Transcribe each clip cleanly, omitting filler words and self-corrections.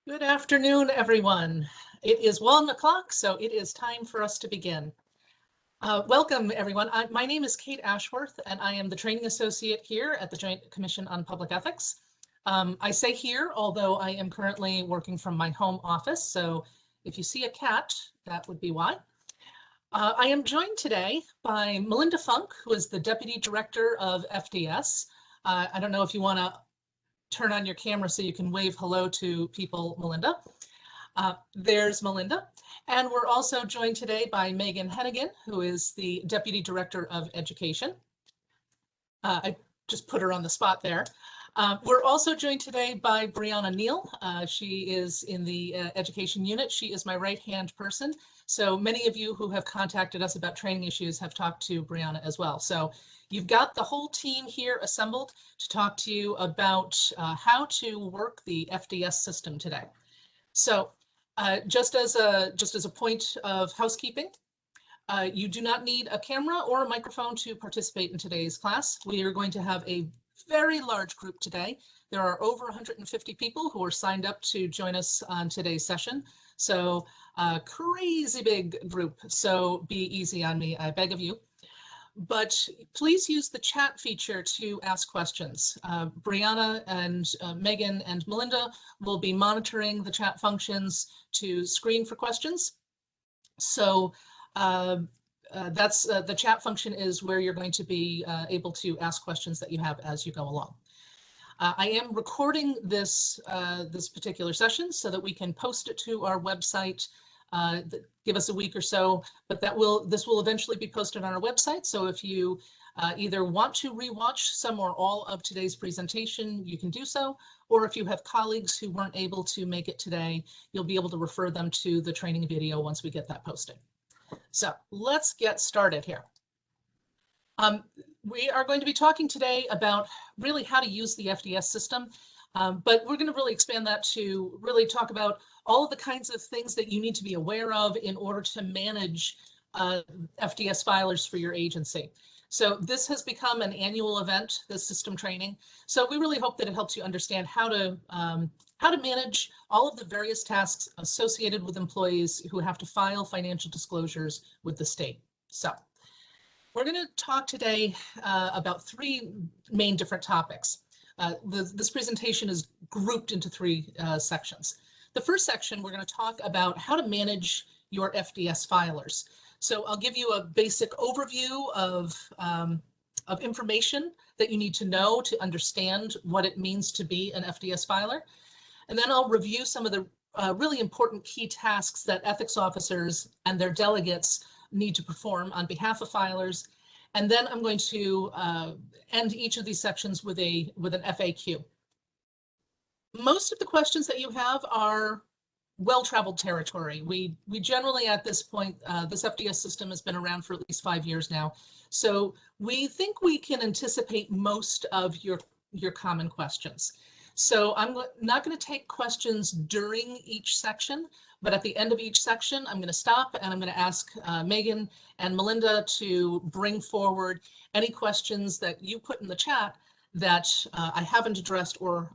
Good afternoon, everyone. It is 1 o'clock, so it is time for us to begin. Welcome, everyone. My name is Kate Ashworth, and I am the Training Associate here at the Joint Commission on Public Ethics. I say here, although I am currently working from my home office, so if you see a cat, that would be why. I am joined today by Melinda Funk, who is the Deputy Director of FDS. I don't know if you want to turn on your camera so you can wave hello to people, Melinda. There's Melinda. And we're also joined today by Megan Hennigan, who is the Deputy Director of Education. I just put her on the spot there. We're also joined today by Brianna Neal. She is in the education unit. She is my right-hand person. So many of you who have contacted us about training issues have talked to Brianna as well. So you've got the whole team here assembled to talk to you about how to work the FDS system today. So just as a point of housekeeping, you do not need a camera or a microphone to participate in today's class. We are going to have a very large group today. There are over 150 people who are signed up to join us on today's session. So a crazy big group. So be easy on me, I beg of you. But please use the chat feature to ask questions. Brianna and Megan and Melinda will be monitoring the chat functions to screen for questions. So that's the chat function is where you're going to be able to ask questions that you have as you go along. I am recording this particular session so that we can post it to our website. Give us a week or so, but this will eventually be posted on our website. So if you either want to rewatch some or all of today's presentation, you can do so. Or if you have colleagues who weren't able to make it today, you'll be able to refer them to the training video once we get that posted. So let's get started here. We are going to be talking today about really how to use the FDS system, but we're going to really expand that to really talk about all of the kinds of things that you need to be aware of in order to manage FDS filers for your agency. So this has become an annual event, this system training. So we really hope that it helps you understand how to manage all of the various tasks associated with employees who have to file financial disclosures with the state. So we're going to talk today about three main different topics. This presentation is grouped into three sections. The first section, we're going to talk about how to manage your FDS filers. So I'll give you a basic overview of information that you need to know to understand what it means to be an FDS filer. And then I'll review some of the really important key tasks that ethics officers and their delegates need to perform on behalf of filers. And then I'm going to end each of these sections with an FAQ. Most of the questions that you have are well-traveled territory. We generally at this point, this FDS system has been around for at least 5 years now. So we think we can anticipate most of your common questions. So I'm not going to take questions during each section, but at the end of each section, I'm going to stop and I'm going to ask Megan and Melinda to bring forward any questions that you put in the chat that I haven't addressed or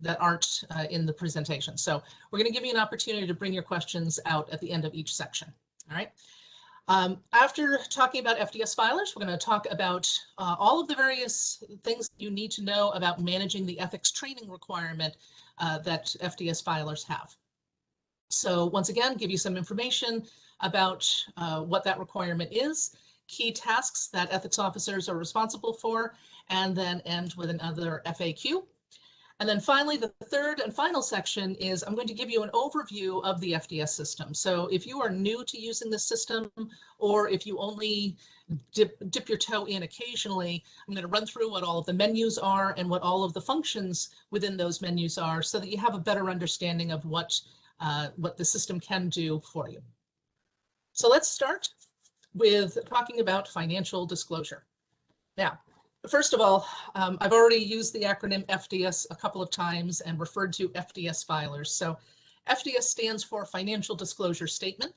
that aren't in the presentation. So we're going to give you an opportunity to bring your questions out at the end of each section. All right. After talking about FDS filers, we're going to talk about all of the various things you need to know about managing the ethics training requirement that FDS filers have. So once again, give you some information about what that requirement is, key tasks that ethics officers are responsible for, and then end with another FAQ. And then finally, the third and final section is I'm going to give you an overview of the FDS system. So if you are new to using this system, or if you only dip your toe in occasionally, I'm going to run through what all of the menus are and what all of the functions within those menus are so that you have a better understanding of what the system can do for you. So let's start with talking about financial disclosure. Now, first of all, I've already used the acronym FDS a couple of times and referred to FDS filers. So FDS stands for Financial Disclosure Statement,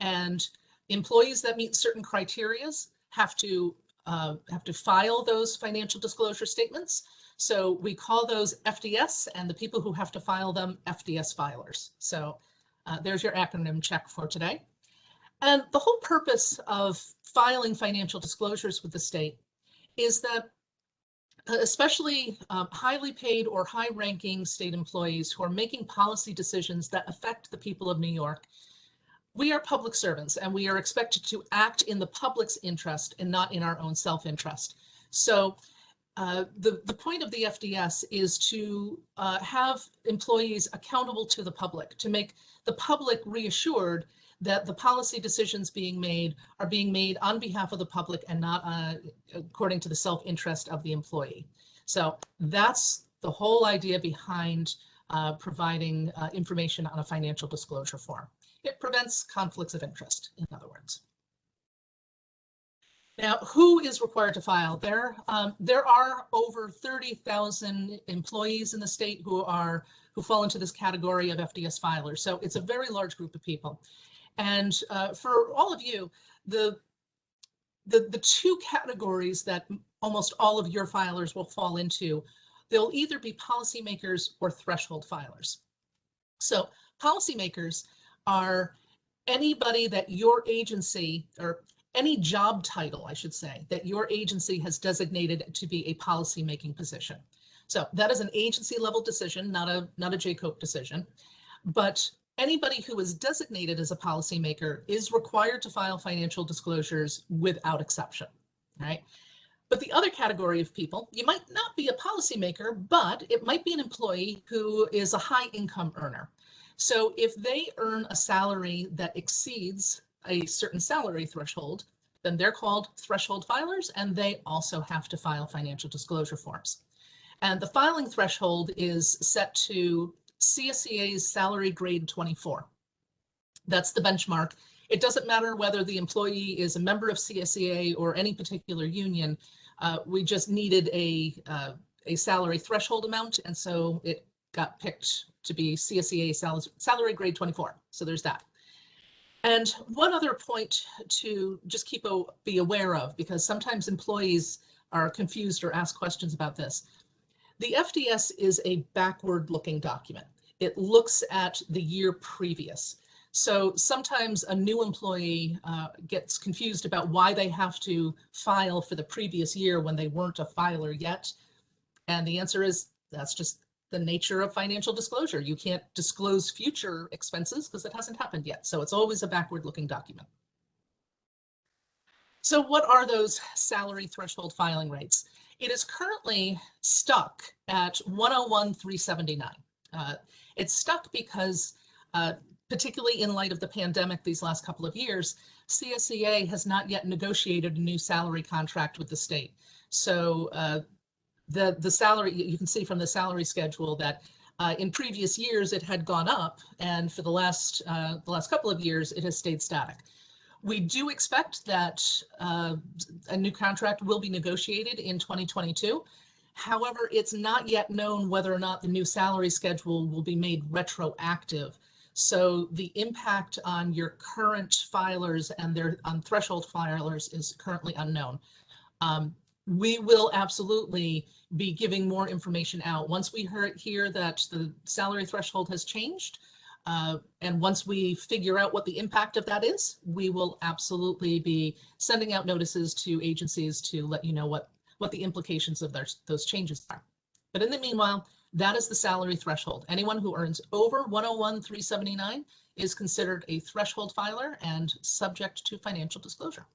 and employees that meet certain criteria have to have to file those financial disclosure statements. So we call those FDS, and the people who have to file them, FDS filers. So there's your acronym check for today. And the whole purpose of filing financial disclosures with the state is that especially highly paid or high-ranking state employees who are making policy decisions that affect the people of New York, we are public servants and we are expected to act in the public's interest and not in our own self-interest. So the point of the FDS is to have employees accountable to the public, to make the public reassured that the policy decisions being made are being made on behalf of the public and not according to the self-interest of the employee. So that's the whole idea behind providing information on a financial disclosure form. It prevents conflicts of interest, in other words. Now, who is required to file? There are over 30,000 employees in the state who fall into this category of FDS filers. So it's a very large group of people. And for all of you, the two categories that almost all of your filers will fall into, they'll either be policymakers or threshold filers. So policymakers are anybody that your agency, or any job title, I should say, that your agency has designated to be a policymaking position. So that is an agency level decision, not a JCOPE decision. But anybody who is designated as a policymaker is required to file financial disclosures without exception, right? But the other category of people, you might not be a policymaker, but it might be an employee who is a high income earner. So if they earn a salary that exceeds a certain salary threshold, then they're called threshold filers, and they also have to file financial disclosure forms. And the filing threshold is set to CSEA's salary grade 24. That's the benchmark. It doesn't matter whether the employee is a member of CSEA or any particular union. We just needed a salary threshold amount, and so it got picked to be CSEA salary grade 24. So there's that. And one other point to just be aware of, because sometimes employees are confused or ask questions about this. The FDS is a backward-looking document. It looks at the year previous. So sometimes a new employee gets confused about why they have to file for the previous year when they weren't a filer yet. And the answer is that's just the nature of financial disclosure. You can't disclose future expenses because it hasn't happened yet. So it's always a backward-looking document. So what are those salary threshold filing rates? It is currently stuck at 101,379. It's stuck because, particularly in light of the pandemic these last couple of years, CSEA has not yet negotiated a new salary contract with the state. So the salary, you can see from the salary schedule that in previous years it had gone up, and for the last couple of years it has stayed static. We do expect that a new contract will be negotiated in 2022. However, it's not yet known whether or not the new salary schedule will be made retroactive. So the impact on your current filers and on threshold filers is currently unknown. We will absolutely be giving more information out once we hear that the salary threshold has changed. And once we figure out what the impact of that is, we will absolutely be sending out notices to agencies to let you know what the implications of those changes are. But in the meanwhile, that is the salary threshold. Anyone who earns over 101,379 is considered a threshold filer and subject to financial disclosure.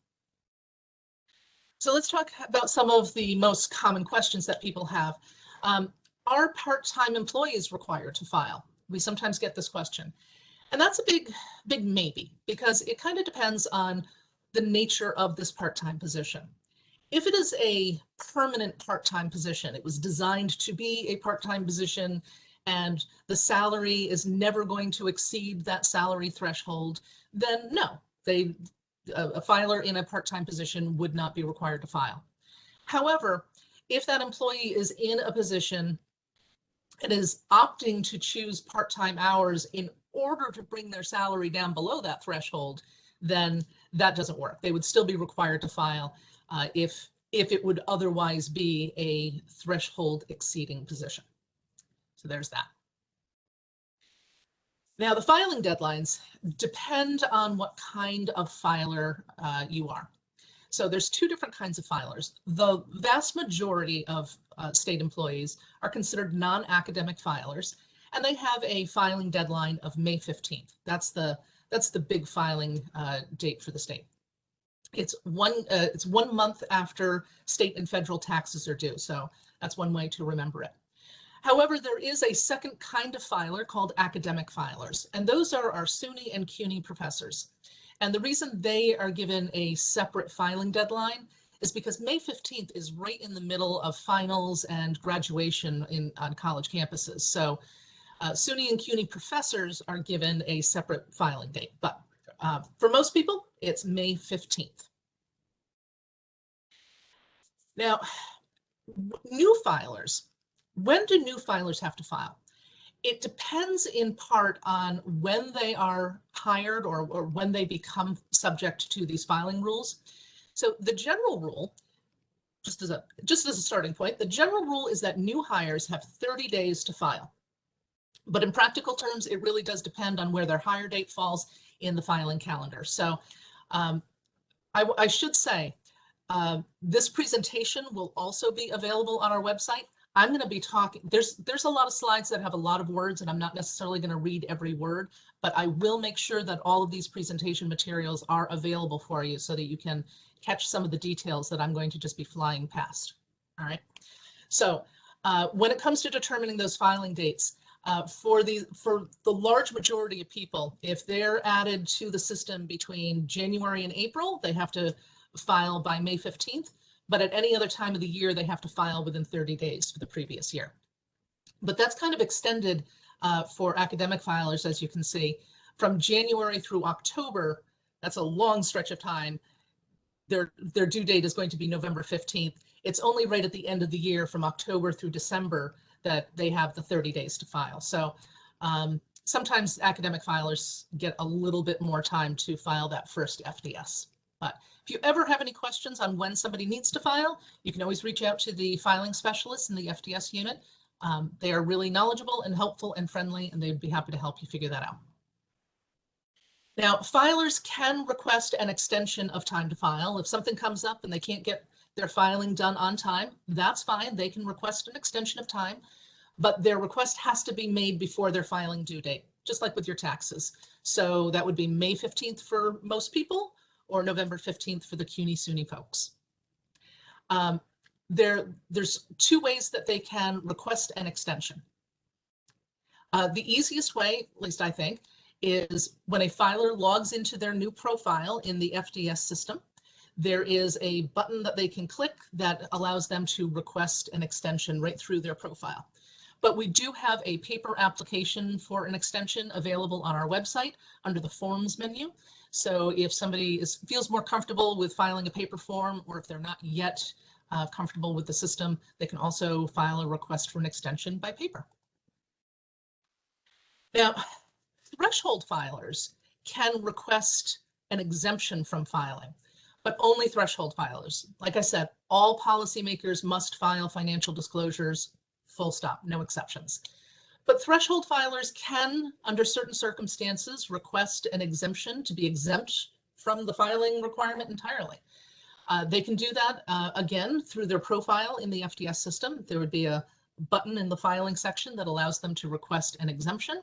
So let's talk about some of the most common questions that people have. Are part-time employees required to file? We sometimes get this question. And that's a big maybe, because it kind of depends on the nature of this part-time position. If it is a permanent part-time position, it was designed to be a part-time position, and the salary is never going to exceed that salary threshold, then no, a filer in a part-time position would not be required to file. However, if that employee is in a position and is opting to choose part-time hours in order to bring their salary down below that threshold, then that doesn't work. They would still be required to file if if it would otherwise be a threshold exceeding position. So there's that. Now, the filing deadlines depend on what kind of filer you are. So there's two different kinds of filers. The vast majority of state employees are considered non-academic filers, and they have a filing deadline of May 15th. That's the big filing date for the state. It's 1 month after state and federal taxes are due. So that's one way to remember it. However, there is a second kind of filer called academic filers, and those are our SUNY and CUNY professors. And the reason they are given a separate filing deadline is because May 15th is right in the middle of finals and graduation on college campuses. So SUNY and CUNY professors are given a separate filing date, but for most people, it's May 15th. Now, new filers. When do new filers have to file? It depends in part on when they are hired or when they become subject to these filing rules. So the general rule, just as a starting point, the general rule is that new hires have 30 days to file. But in practical terms, it really does depend on where their hire date falls in the filing calendar. So I should say, this presentation will also be available on our website. I'm going to be talking, there's a lot of slides that have a lot of words, and I'm not necessarily going to read every word, but I will make sure that all of these presentation materials are available for you so that you can catch some of the details that I'm going to just be flying past. All right. So when it comes to determining those filing dates, for the large majority of people, if they're added to the system between January and April, they have to file by May 15th. But at any other time of the year, they have to file within 30 days for the previous year. But that's kind of extended for academic filers, as you can see, from January through October. That's a long stretch of time. Their due date is going to be November 15th. It's only right at the end of the year from October through December that they have the 30 days to file. So sometimes academic filers get a little bit more time to file that first FDS. But if you ever have any questions on when somebody needs to file, you can always reach out to the filing specialists in the FDS unit. They are really knowledgeable and helpful and friendly, and they'd be happy to help you figure that out. Now, filers can request an extension of time to file. If something comes up and they can't get their filing done on time, that's fine. They can request an extension of time, but their request has to be made before their filing due date, just like with your taxes. So that would be May 15th for most people, or November 15th for the CUNY-SUNY folks. There's two ways that they can request an extension. The easiest way, at least I think, is when a filer logs into their new profile in the FDS system, there is a button that they can click that allows them to request an extension right through their profile. But we do have a paper application for an extension available on our website under the Forms menu. So if somebody feels more comfortable with filing a paper form, or if they're not yet comfortable with the system, they can also file a request for an extension by paper. Now, threshold filers can request an exemption from filing, but only threshold filers. Like I said, all policymakers must file financial disclosures, full stop, no exceptions. But threshold filers can, under certain circumstances, request an exemption to be exempt from the filing requirement entirely. They can do that, again, through their profile in the FDS system. There would be a button in the filing section that allows them to request an exemption.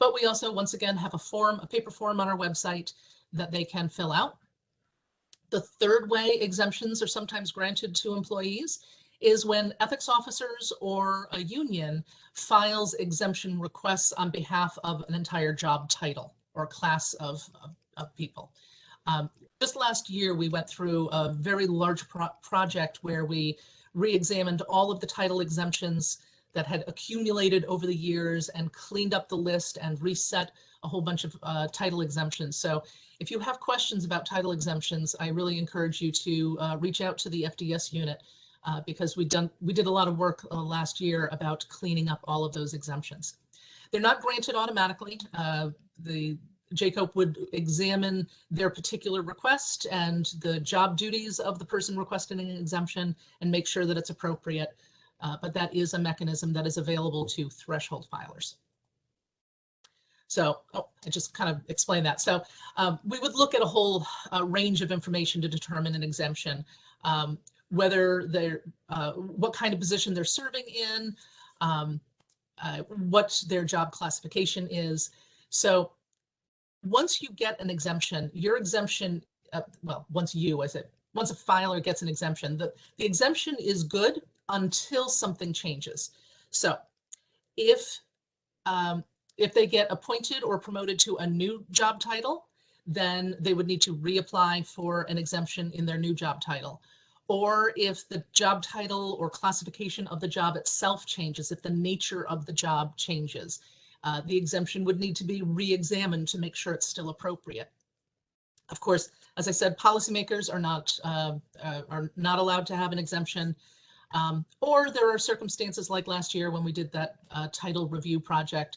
But we also, once again, have a paper form on our website that they can fill out. The third way exemptions are sometimes granted to employees is when ethics officers or a union files exemption requests on behalf of an entire job title or class of people. Just last year, we went through a very large project where we re-examined all of the title exemptions that had accumulated over the years and cleaned up the list and reset a whole bunch of title exemptions. So if you have questions about title exemptions, I really encourage you to reach out to the FDS unit because we did a lot of work last year about cleaning up all of those exemptions. They're not granted automatically. The JCOPE would examine their particular request and the job duties of the person requesting an exemption and make sure that it's appropriate. But that is a mechanism that is available to threshold filers. So, I just kind of explained that. So we would look at a whole range of information to determine an exemption, whether they're, what kind of position they're serving in, what their job classification is. So once you get an exemption, your exemption, well, once a filer gets an exemption, the exemption is good until something changes. So if they get appointed or promoted to a new job title, then they would need to reapply for an exemption in their new job title. Or if the job title or classification of the job itself changes, if the nature of the job changes, the exemption would need to be re-examined to make sure it's still appropriate. Of course, as I said, policymakers are not allowed to have an exemption. Or there are circumstances like last year when we did that title review project.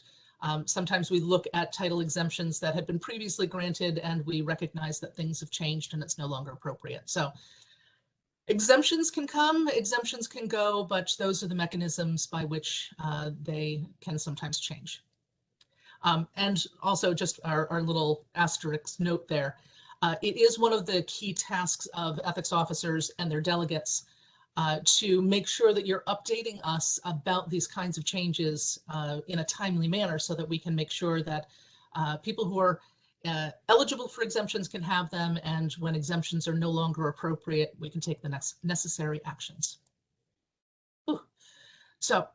Sometimes we look at title exemptions that had been previously granted and we recognize that things have changed and it's no longer appropriate. So exemptions can come, exemptions can go, but those are the mechanisms by which they can sometimes change. And also just our little asterisk note there, it is one of the key tasks of ethics officers and their delegates to make sure that you're updating us about these kinds of changes in a timely manner so that we can make sure that people who are eligible for exemptions can have them, and when exemptions are no longer appropriate, we can take the necessary actions. Ooh. So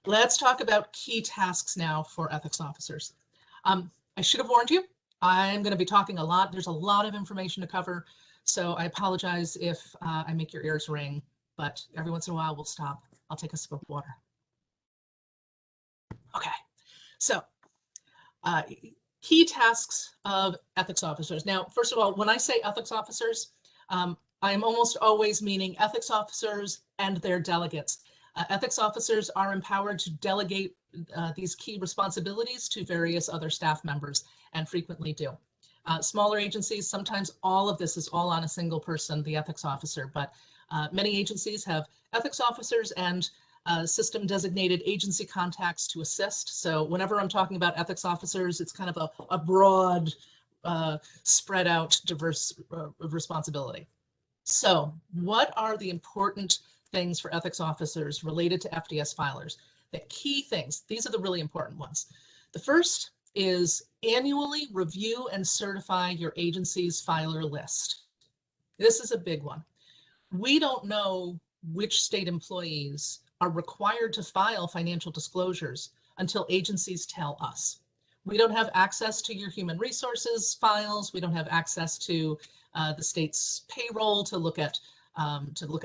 let's talk about key tasks now for ethics officers. I should have warned you, I'm going to be talking a lot. There's a lot of information to cover, so I apologize if I make your ears ring. But every once in a while we'll stop. I'll take a sip of water. Okay, so key tasks of ethics officers. Now, first of all, when I say ethics officers, I'm almost always meaning ethics officers and their delegates. Ethics officers are empowered to delegate these key responsibilities to various other staff members, and frequently do. Smaller agencies, sometimes all of this is all on a single person, the ethics officer, but many agencies have ethics officers and system designated agency contacts to assist. So whenever I'm talking about ethics officers, it's kind of a broad, spread out, diverse responsibility. So what are the important things for ethics officers related to FDS filers? The key things, these are the really important ones. The first is annually review and certify your agency's filer list. This is a big one. We don't know which state employees are required to file financial disclosures until agencies tell us. We don't have access to your human resources files. We don't have access to the state's payroll to look at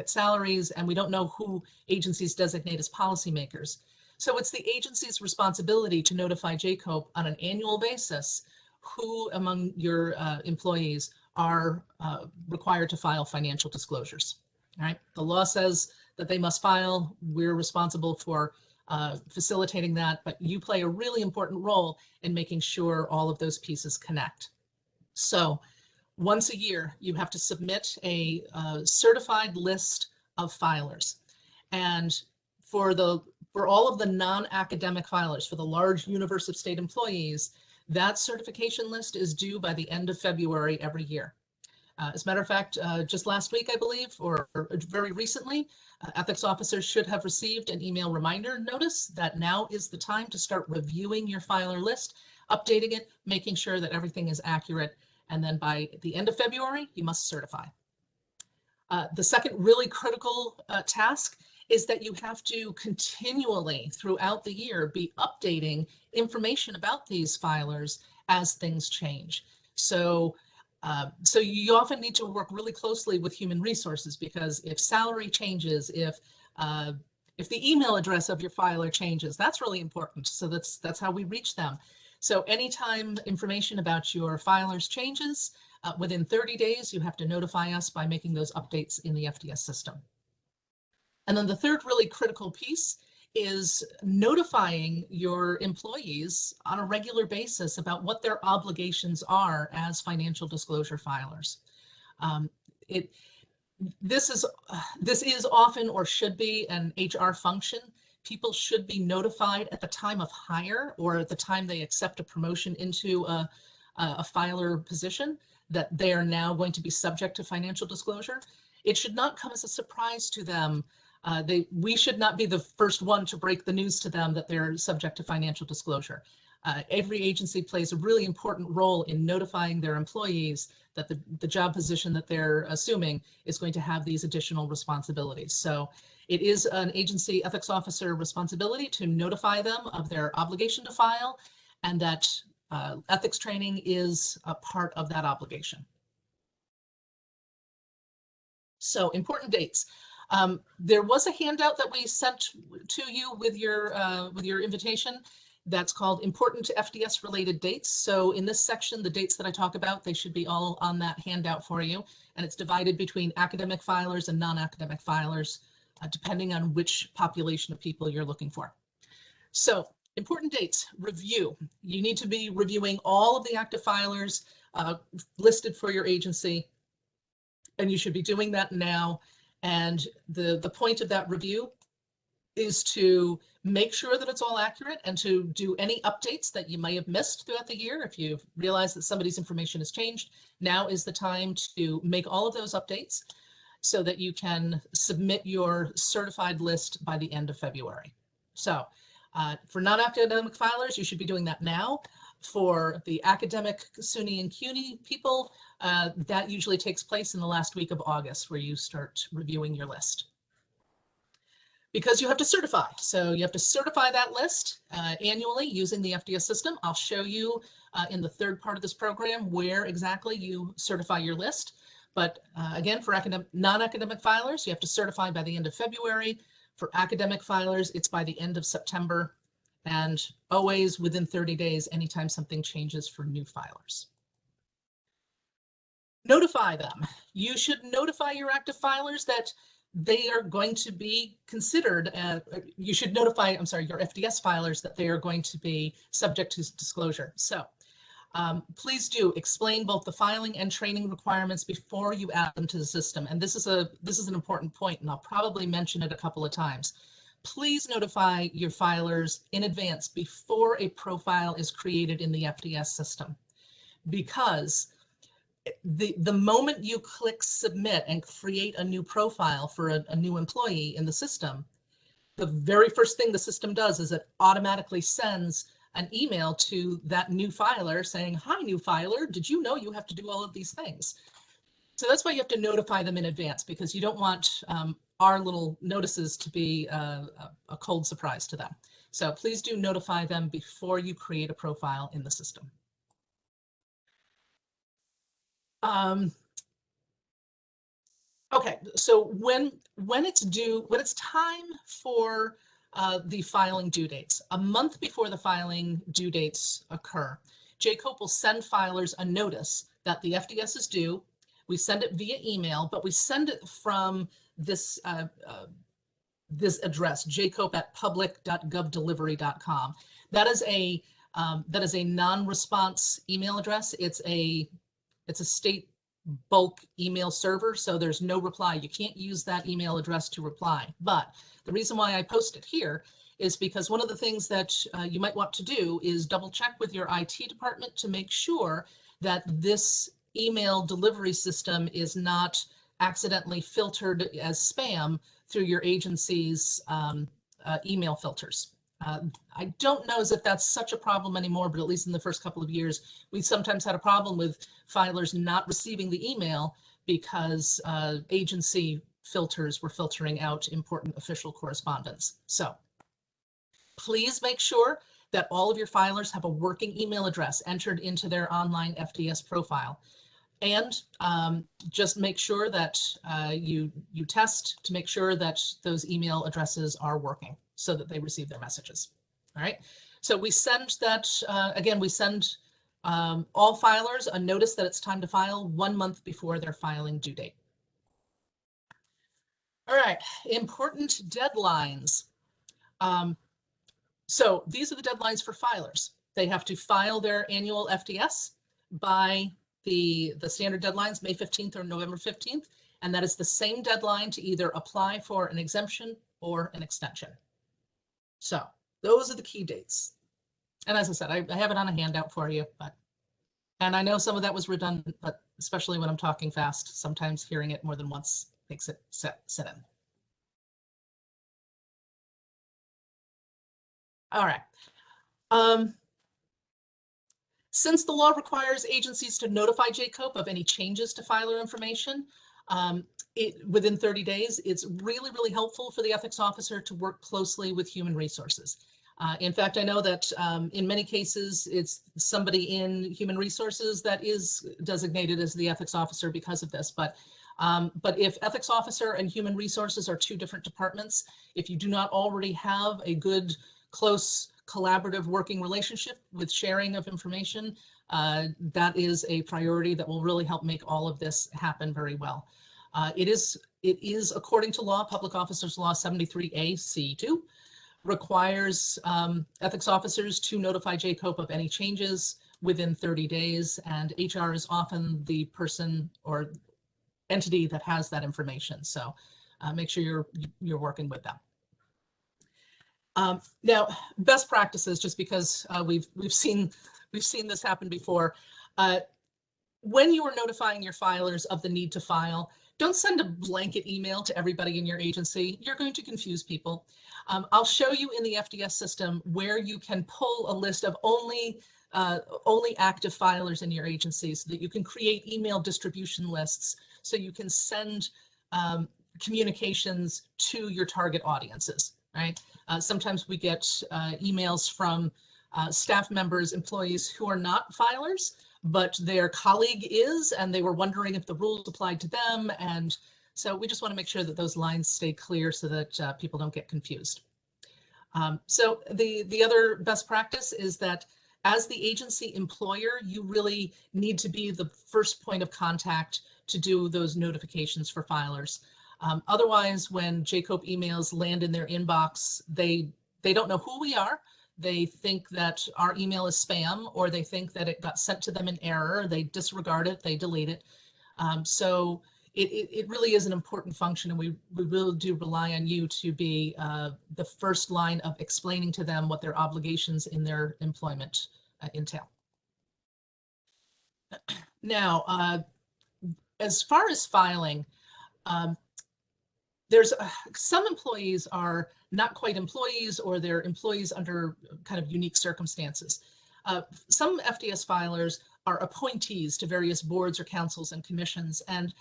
salaries, and we don't know who agencies designate as policymakers. So it's the agency's responsibility to notify JCOPE on an annual basis who among your employees are required to file financial disclosures. All right, the law says that they must file. We're responsible for facilitating that, but you play a really important role in making sure all of those pieces connect. So once a year, you have to submit a certified list of filers. And for all of the non-academic filers, for the large universe of state employees, that certification list is due by the end of February every year. As a matter of fact, just last week, I believe, or very recently, ethics officers should have received an email reminder notice that now is the time to start reviewing your filer list, updating it, making sure that everything is accurate, and then by the end of February, you must certify. The second really critical task is that you have to continually throughout the year be updating information about these filers as things change. So you often need to work really closely with human resources, because if salary changes, if the email address of your filer changes, that's really important. So that's how we reach them. So anytime information about your filers changes, within 30 days, you have to notify us by making those updates in the FDS system. And then the third really critical piece is notifying your employees on a regular basis about what their obligations are as financial disclosure filers. This is often, or should be, an HR function. People should be notified at the time of hire or at the time they accept a promotion into a filer position that they are now going to be subject to financial disclosure. It should not come as a surprise to them. We should not be the first one to break the news to them that they're subject to financial disclosure. Every agency plays a really important role in notifying their employees that the job position that they're assuming is going to have these additional responsibilities. So it is an agency ethics officer responsibility to notify them of their obligation to file, and that ethics training is a part of that obligation. So important dates. There was a handout that we sent to you with your invitation that's called Important to FDS Related Dates. So in this section, the dates that I talk about, they should be all on that handout for you. And it's divided between academic filers and non-academic filers, depending on which population of people you're looking for. So important dates, review. You need to be reviewing all of the active filers listed for your agency, and you should be doing that now. And the point of that review is to make sure that it's all accurate and to do any updates that you may have missed throughout the year. If you've realized that somebody's information has changed, now is the time to make all of those updates so that you can submit your certified list by the end of February. So for non-academic filers, you should be doing that now. For the academic SUNY and CUNY people, that usually takes place in the last week of August, where you start reviewing your list. Because you have to certify. So you have to certify that list annually using the FDS system. I'll show you in the third part of this program where exactly you certify your list. But again, for non-academic filers, you have to certify by the end of February. For academic filers, it's by the end of September, and always within 30 days, anytime something changes for new filers. Notify them. You should notify your active filers that they are going to be considered, you should notify, I'm sorry, your FDS filers that they are going to be subject to disclosure. So please do explain both the filing and training requirements before you add them to the system. And this is an important point, and I'll probably mention it a couple of times. Please notify your filers in advance before a profile is created in the FDS system, because the moment you click submit and create a new profile for a new employee in the system, the very first thing the system does is it automatically sends an email to that new filer saying, "Hi, new filer, did you know you have to do all of these things?" So that's why you have to notify them in advance, because you don't want our little notices to be a cold surprise to them. So please do notify them before you create a profile in the system. Okay, so when it's time for the filing due dates, a month before the filing due dates occur, JCOPE will send filers a notice that the FDS is due. We send it via email, but we send it from this this address, jcope@public.govdelivery.com. That is a non-response email address. It's a state bulk email server, so there's no reply. You can't use that email address to reply. But the reason why I post it here is because one of the things that you might want to do is double check with your IT department to make sure that this email delivery system is not accidentally filtered as spam through your agency's email filters. I don't know as if that's such a problem anymore, but at least in the first couple of years, we sometimes had a problem with filers not receiving the email because agency filters were filtering out important official correspondence. So please make sure that all of your filers have a working email address entered into their online FDS profile. And just make sure that you test to make sure that those email addresses are working so that they receive their messages. All right, so we send that, again, we send all filers a notice that it's time to file 1 month before their filing due date. All right, important deadlines. So these are the deadlines for filers. They have to file their annual FDS by the standard deadlines, May 15th or November 15th. And that is the same deadline to either apply for an exemption or an extension. So those are the key dates. And as I said, I have it on a handout for you, and I know some of that was redundant, but especially when I'm talking fast, sometimes hearing it more than once makes it set in. All right. Since the law requires agencies to notify JCOPE of any changes to filer information within 30 days, it's really, really helpful for the ethics officer to work closely with human resources. In fact, I know that in many cases, it's somebody in human resources that is designated as the ethics officer because of this. But if ethics officer and human resources are two different departments, if you do not already have a good, close, collaborative working relationship with sharing of information, that is a priority that will really help make all of this happen very well. It is, according to law, Public Officers Law 73A C2, requires ethics officers to notify JCOPE of any changes within 30 days, and HR is often the person or entity that has that information. So make sure you're working with them. Now, best practices, just because we've seen this happen before. When you are notifying your filers of the need to file, don't send a blanket email to everybody in your agency. You're going to confuse people. I'll show you in the FDS system where you can pull a list of only active filers in your agency so that you can create email distribution lists so you can send communications to your target audiences, right? Sometimes we get emails from staff members, employees who are not filers, but their colleague is, and they were wondering if the rules applied to them. And so we just want to make sure that those lines stay clear so that people don't get confused. So the other best practice is that as the agency employer, you really need to be the first point of contact to do those notifications for filers. Otherwise, when JCOPE emails land in their inbox, they don't know who we are. They think that our email is spam, or they think that it got sent to them in error. They disregard it, they delete it. So it really is an important function, and we really do rely on you to be the first line of explaining to them what their obligations in their employment entail. Now, as far as filing, there's some employees are not quite employees, or they're employees under kind of unique circumstances. Some FDS filers are appointees to various boards or councils and commissions. And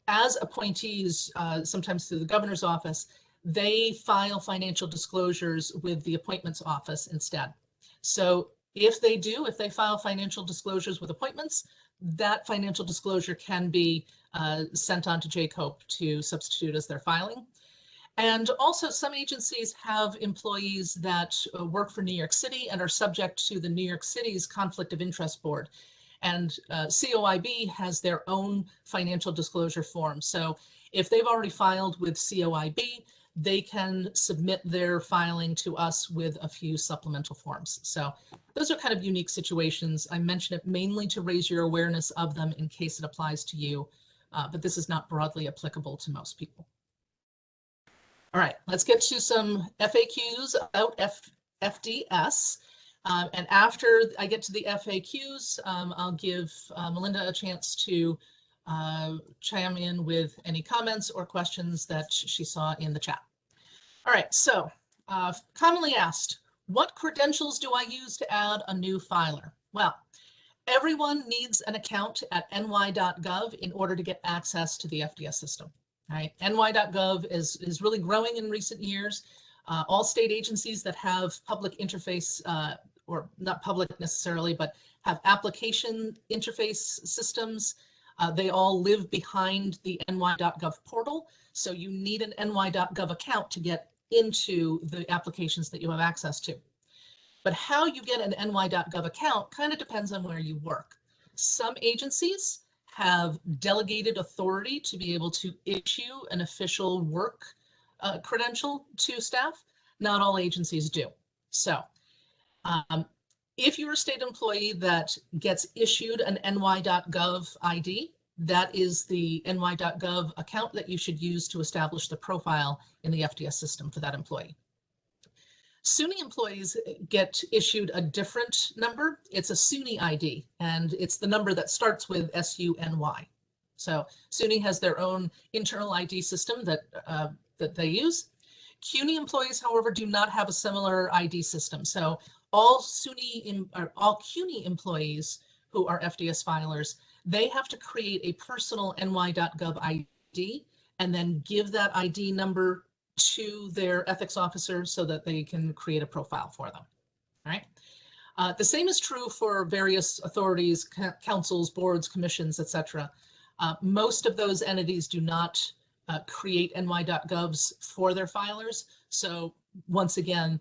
as appointees, sometimes through the governor's office, they file financial disclosures with the appointments office instead. So if they file financial disclosures with appointments, that financial disclosure can be sent on to JCOPE to substitute as their filing. And also, some agencies have employees that work for New York City and are subject to the New York City's Conflict of Interest Board. And COIB has their own financial disclosure form. So if they've already filed with COIB, they can submit their filing to us with a few supplemental forms. So those are kind of unique situations. I mention it mainly to raise your awareness of them in case it applies to you, but this is not broadly applicable to most people. All right, let's get to some FAQs about FDS. And after I get to the FAQs, I'll give Melinda a chance to chime in with any comments or questions that she saw in the chat. All right, so commonly asked, what credentials do I use to add a new filer? Well, everyone needs an account at ny.gov in order to get access to the FDS system. Right? ny.gov is really growing in recent years. All state agencies that have public interface, or not public necessarily, but have application interface systems, they all live behind the ny.gov portal. So you need an ny.gov account to get into the applications that you have access to. But how you get an ny.gov account kind of depends on where you work. Some agencies have delegated authority to be able to issue an official work credential to staff. Not all agencies do. So if you're a state employee that gets issued an ny.gov ID, that is the ny.gov account that you should use to establish the profile in the FDS system for that employee. SUNY employees get issued a different number. It's a SUNY ID, and it's the number that starts with SUNY. So SUNY has their own internal ID system that they use. CUNY employees, however, do not have a similar ID system. So all CUNY employees who are FDS filers, they have to create a personal ny.gov ID and then give that ID number to their ethics officer so that they can create a profile for them. All right. The same is true for various authorities, councils, boards, commissions, etc. Most of those entities do not create ny.govs for their filers. So once again,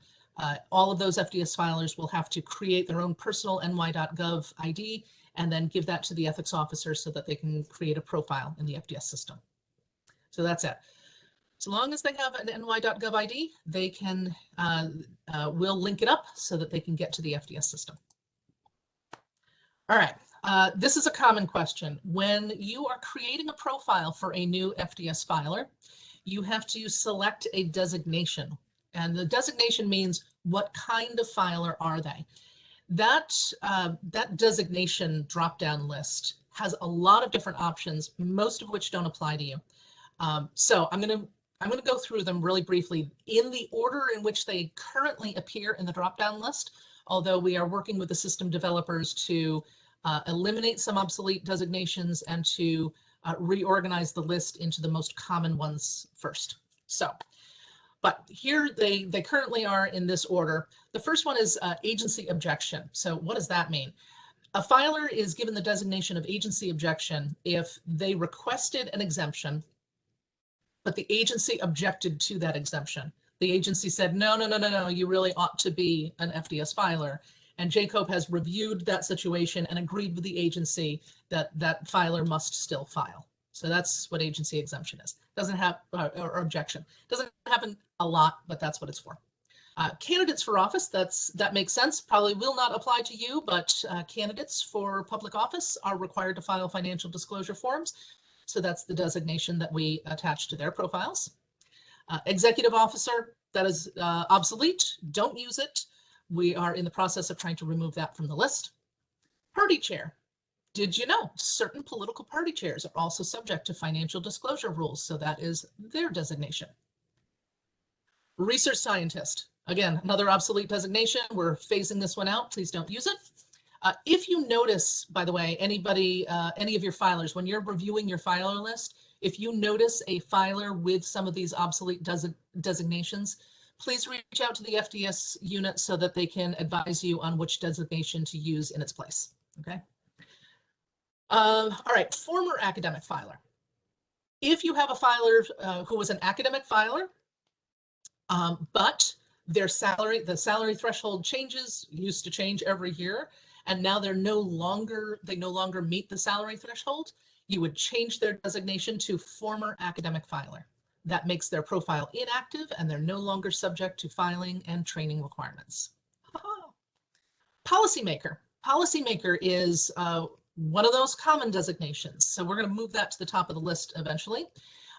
all of those FDS filers will have to create their own personal ny.gov ID and then give that to the ethics officer so that they can create a profile in the FDS system. So that's it. So long as they have an ny.gov ID, they can, we'll link it up so that they can get to the FDS system. All right, this is a common question. When you are creating a profile for a new FDS filer, you have to select a designation. And the designation means what kind of filer are they? That designation drop-down list has a lot of different options, most of which don't apply to you. So I'm going to go through them really briefly in the order in which they currently appear in the drop-down list, although we are working with the system developers to eliminate some obsolete designations and to reorganize the list into the most common ones first. So, but here they currently are in this order. The first one is agency objection. So what does that mean? A filer is given the designation of agency objection if they requested an exemption, but the agency objected to that exemption. The agency said, no, you really ought to be an FDS filer. And JCOPE has reviewed that situation and agreed with the agency that that filer must still file. So that's what agency exemption is. Doesn't have, or objection. Doesn't happen a lot, but that's what it's for. Candidates for office, that makes sense. Probably will not apply to you, but candidates for public office are required to file financial disclosure forms. So that's the designation that we attach to their profiles. Executive officer, that is obsolete. Don't use it. We are in the process of trying to remove that from the list. Party chair. Did you know certain political party chairs are also subject to financial disclosure rules? So that is their designation. Research scientist. Again, another obsolete designation. We're phasing this one out. Please don't use it. If you notice, by the way, anybody, any of your filers, when you're reviewing your filer list, if you notice a filer with some of these obsolete designations, please reach out to the FDS unit so that they can advise you on which designation to use in its place, okay? All right, former academic filer. If you have a filer who was an academic filer, but their salary, the salary threshold changes, used to change every year, and now they no longer meet the salary threshold, you would change their designation to former academic filer. That makes their profile inactive and they're no longer subject to filing and training requirements. Policymaker. Policymaker is one of those common designations. So we're going to move that to the top of the list eventually.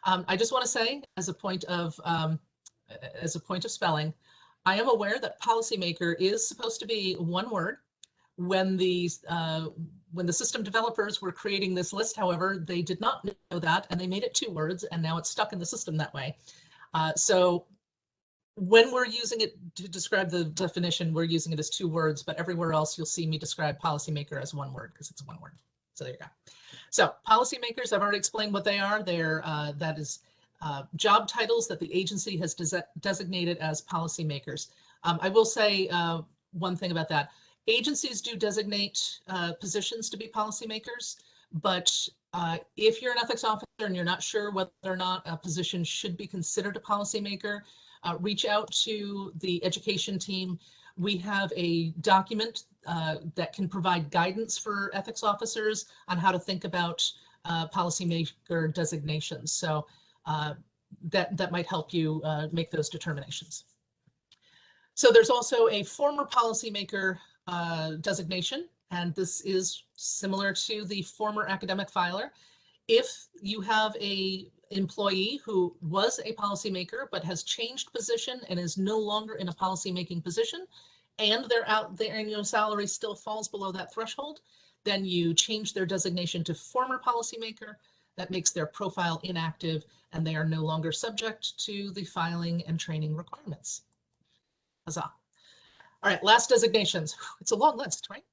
I just want to say, as a point of spelling, I am aware that policymaker is supposed to be one word. When the system developers were creating this list, however, they did not know that and they made it 2 words, and now it's stuck in the system that way. So when we're using it to describe the definition, we're using it as 2 words, but everywhere else you'll see me describe policymaker as 1 word because it's 1 word. So there you go. So policymakers, I've already explained what they are. They're that is job titles that the agency has designated as policymakers. I will say one thing about that. Agencies do designate positions to be policymakers, but if you're an ethics officer and you're not sure whether or not a position should be considered a policymaker, reach out to the education team. We have a document that can provide guidance for ethics officers on how to think about policymaker designations. So that might help you make those determinations. So there's also a former policymaker designation, and this is similar to the former academic filer. If you have a employee who was a policymaker but has changed position and is no longer in a policymaking position, and their annual salary still falls below that threshold, then you change their designation to former policymaker. That makes their profile inactive, and they are no longer subject to the filing and training requirements. Huzzah. All right, last designations. It's a long list, right?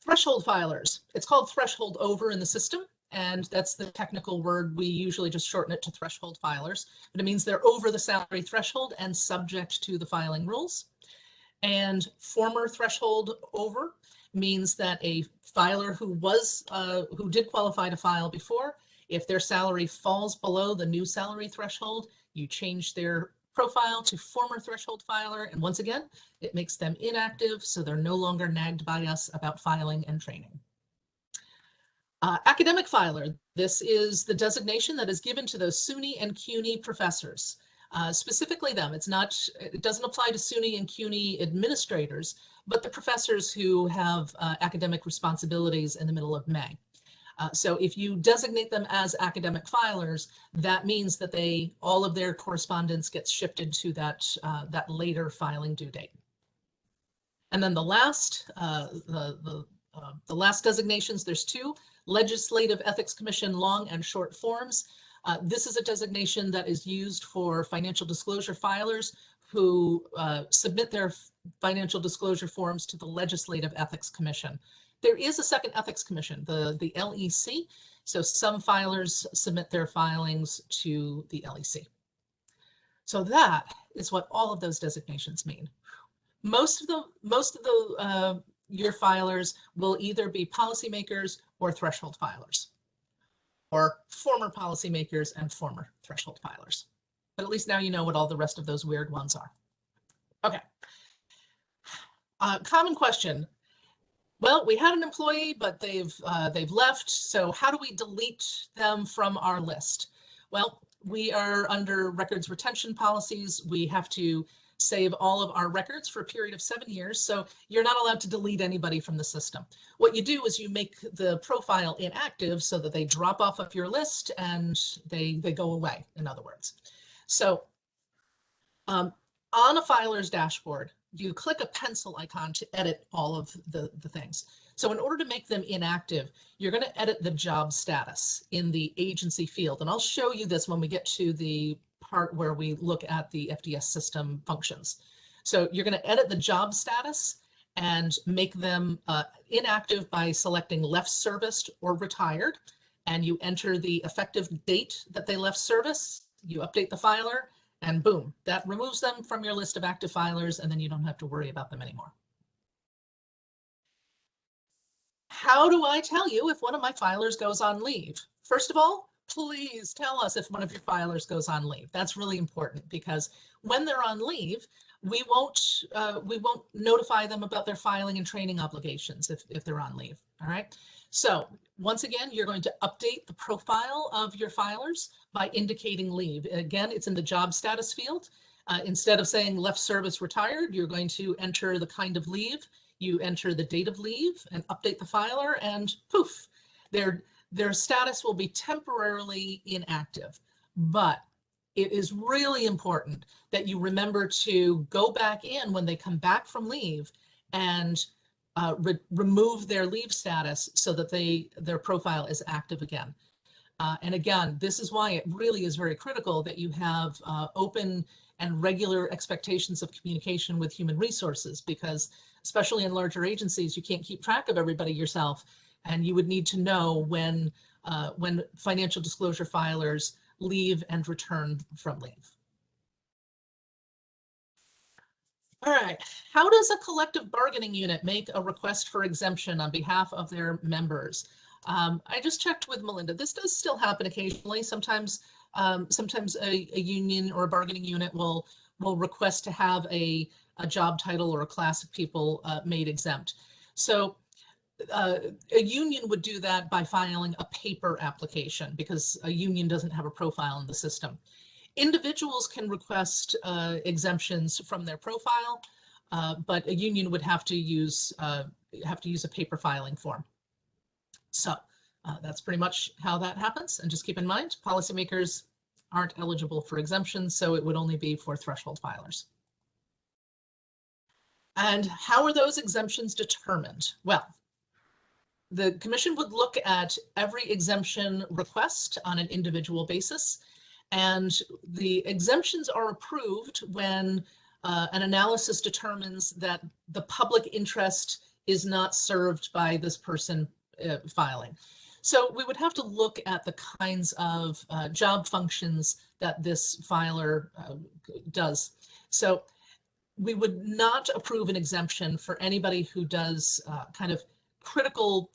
Threshold filers. It's called threshold over in the system, and that's the technical word. We usually just shorten it to threshold filers, but it means they're over the salary threshold and subject to the filing rules. And former threshold over means that a filer who did qualify to file before, if their salary falls below the new salary threshold, you change their profile to former threshold filer. And once again, it makes them inactive, so they're no longer nagged by us about filing and training. Academic filer. This is the designation that is given to those SUNY and CUNY professors. Specifically them. It doesn't apply to SUNY and CUNY administrators, but the professors who have academic responsibilities in the middle of May. So if you designate them as academic filers, that means that all of their correspondence gets shifted to that later filing due date. And then the last designations, there's two: Legislative Ethics Commission long and short forms. This is a designation that is used for financial disclosure filers who submit their financial disclosure forms to the Legislative Ethics Commission. There is a second ethics commission, the LEC. So some filers submit their filings to the LEC. So that is what all of those designations mean. Most of your filers will either be policymakers or threshold filers, or former policymakers and former threshold filers. But at least now you know what all the rest of those weird ones are. Okay. Common question. Well, we had an employee, but they've left. So how do we delete them from our list? Well, we are under records retention policies. We have to save all of our records for a period of 7 years. So you're not allowed to delete anybody from the system. What you do is you make the profile inactive so that they drop off of your list and they go away, in other words. So on a filer's dashboard, you click a pencil icon to edit all of the things. So in order to make them inactive, you're going to edit the job status in the agency field. And I'll show you this when we get to the part where we look at the FDS system functions. So you're going to edit the job status and make them inactive by selecting left serviced or retired. And you enter the effective date that they left service. You update the filer, and boom, that removes them from your list of active filers, and then you don't have to worry about them anymore. How do I tell you if one of my filers goes on leave? First of all, please tell us if one of your filers goes on leave. That's really important, because when they're on leave, we won't notify them about their filing and training obligations if they're on leave. All right. So once again, you're going to update the profile of your filers by indicating leave. Again, it's in the job status field. Instead of saying left service retired, you're going to enter the kind of leave. You enter the date of leave and update the filer, and poof, their status will be temporarily inactive. But it is really important that you remember to go back in when they come back from leave and remove their leave status so that their profile is active again. And again, this is why it really is very critical that you have open and regular expectations of communication with human resources, because especially in larger agencies, you can't keep track of everybody yourself, and you would need to know when financial disclosure filers leave and return from leave. All right, how does a collective bargaining unit make a request for exemption on behalf of their members? I just checked with Melinda. This does still happen occasionally. Sometimes a union or a bargaining unit will request to have a job title or a class of people made exempt. So a union would do that by filing a paper application, because a union doesn't have a profile in the system. Individuals can request exemptions from their profile, but a union would have to use a paper filing form. So that's pretty much how that happens. And just keep in mind, policymakers aren't eligible for exemptions, so it would only be for threshold filers. And how are those exemptions determined? Well, the commission would look at every exemption request on an individual basis, and the exemptions are approved when an analysis determines that the public interest is not served by this person filing. So we would have to look at the kinds of job functions that this filer does. So we would not approve an exemption for anybody who does kind of critical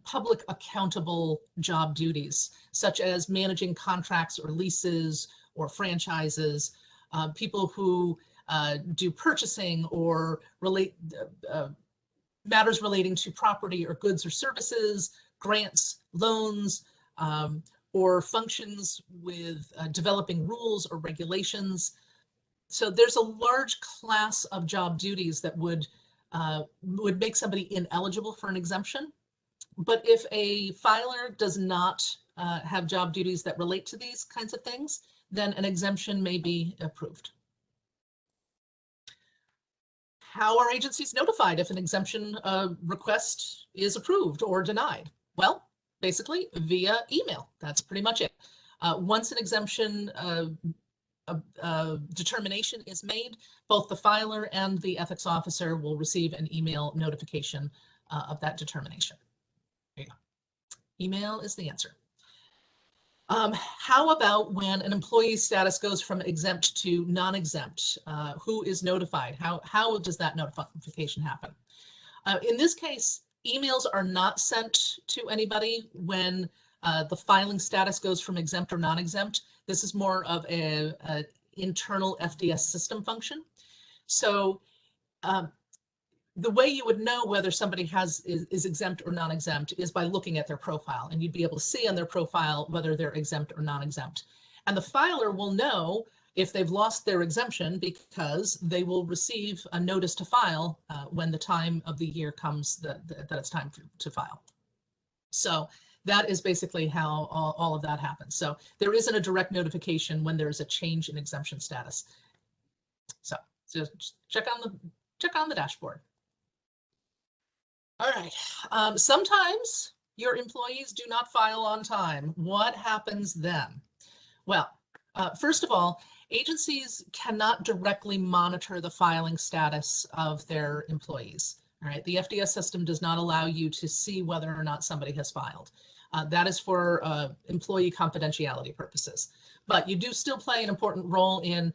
public accountable job duties, such as managing contracts or leases or franchises, people who do purchasing or matters relating to property or goods or services, grants, loans, or functions with developing rules or regulations. So there's a large class of job duties that would make somebody ineligible for an exemption. But if a filer does not have job duties that relate to these kinds of things, then an exemption may be approved. How are agencies notified if an exemption request is approved or denied? Well, basically via email. That's pretty much it. Once an exemption determination is made, both the filer and the ethics officer will receive an email notification of that determination. There you go. Email is the answer. How about when an employee's status goes from exempt to non-exempt? Who is notified? How does that notification happen? In this case, emails are not sent to anybody when the filing status goes from exempt or non-exempt. This is more of an internal FDS system function. So the way you would know whether somebody is exempt or non-exempt is by looking at their profile, and you'd be able to see on their profile whether they're exempt or non-exempt. And the filer will know if they've lost their exemption because they will receive a notice to file when the time of the year comes that it's time to file. So that is basically how all of that happens. So there isn't a direct notification when there's a change in exemption status. So just check on the dashboard. All right. Sometimes your employees do not file on time. What happens then? Well, first of all, agencies cannot directly monitor the filing status of their employees. All right. The FDS system does not allow you to see whether or not somebody has filed. That is for employee confidentiality purposes. But you do still play an important role in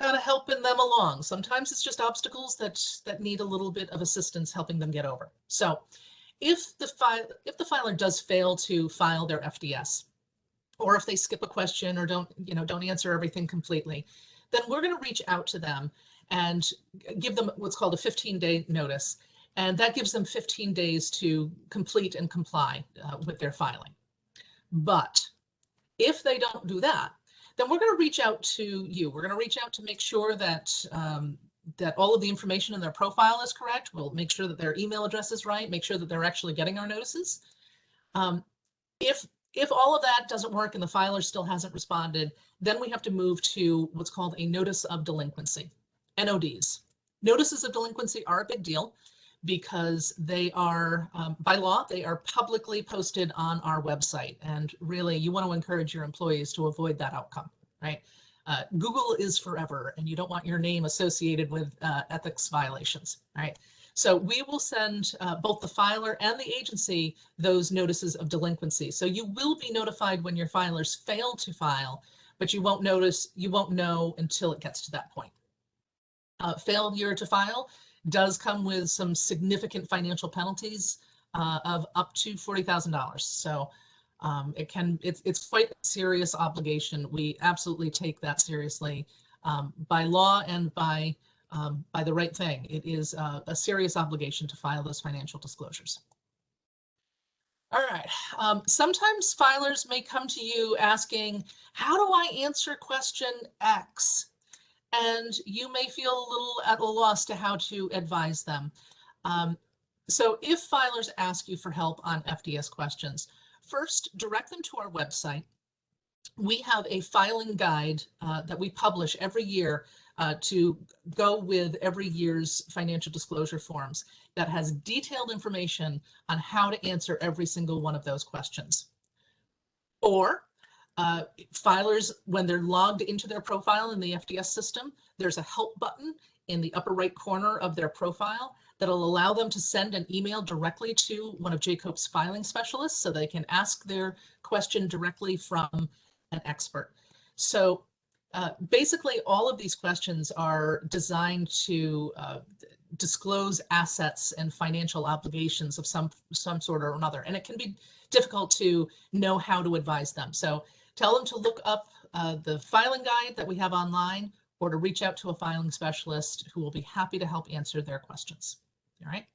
kind of helping them along. Sometimes it's just obstacles that need a little bit of assistance helping them get over. So if the filer does fail to file their FDS, or if they skip a question or don't answer everything completely, then we're going to reach out to them and give them what's called a 15-day notice. And that gives them 15 days to complete and comply with their filing. But if they don't do that, then we're going to reach out to you. We're going to reach out to make sure that that all of the information in their profile is correct. We'll make sure that their email address is right, make sure that they're actually getting our notices. If all of that doesn't work and the filer still hasn't responded, then we have to move to what's called a notice of delinquency, NODs. Notices of delinquency are a big deal because they are, by law, they are publicly posted on our website. And really, you want to encourage your employees to avoid that outcome, right? Google is forever, and you don't want your name associated with ethics violations, right? So we will send both the filer and the agency those notices of delinquency. So you will be notified when your filers fail to file, but you won't know until it gets to that point. Failure to file does come with some significant financial penalties of up to $40,000. So it's quite a serious obligation. We absolutely take that seriously by law and by the right thing. It is a serious obligation to file those financial disclosures. All right. Sometimes filers may come to you asking, how do I answer question X? And you may feel a little at a loss to how to advise them. Um, so if filers ask you for help on FDS questions, first direct them to our website. We have a filing guide that we publish every year to go with every year's financial disclosure forms that has detailed information on how to answer every single one of those questions. Or filers, when they're logged into their profile in the FDS system, there's a help button in the upper right corner of their profile that'll allow them to send an email directly to one of JCOPE's filing specialists so they can ask their question directly from an expert. So basically, all of these questions are designed to disclose assets and financial obligations of some sort or another, and it can be difficult to know how to advise them. So tell them to look up the filing guide that we have online, or to reach out to a filing specialist who will be happy to help answer their questions. All right.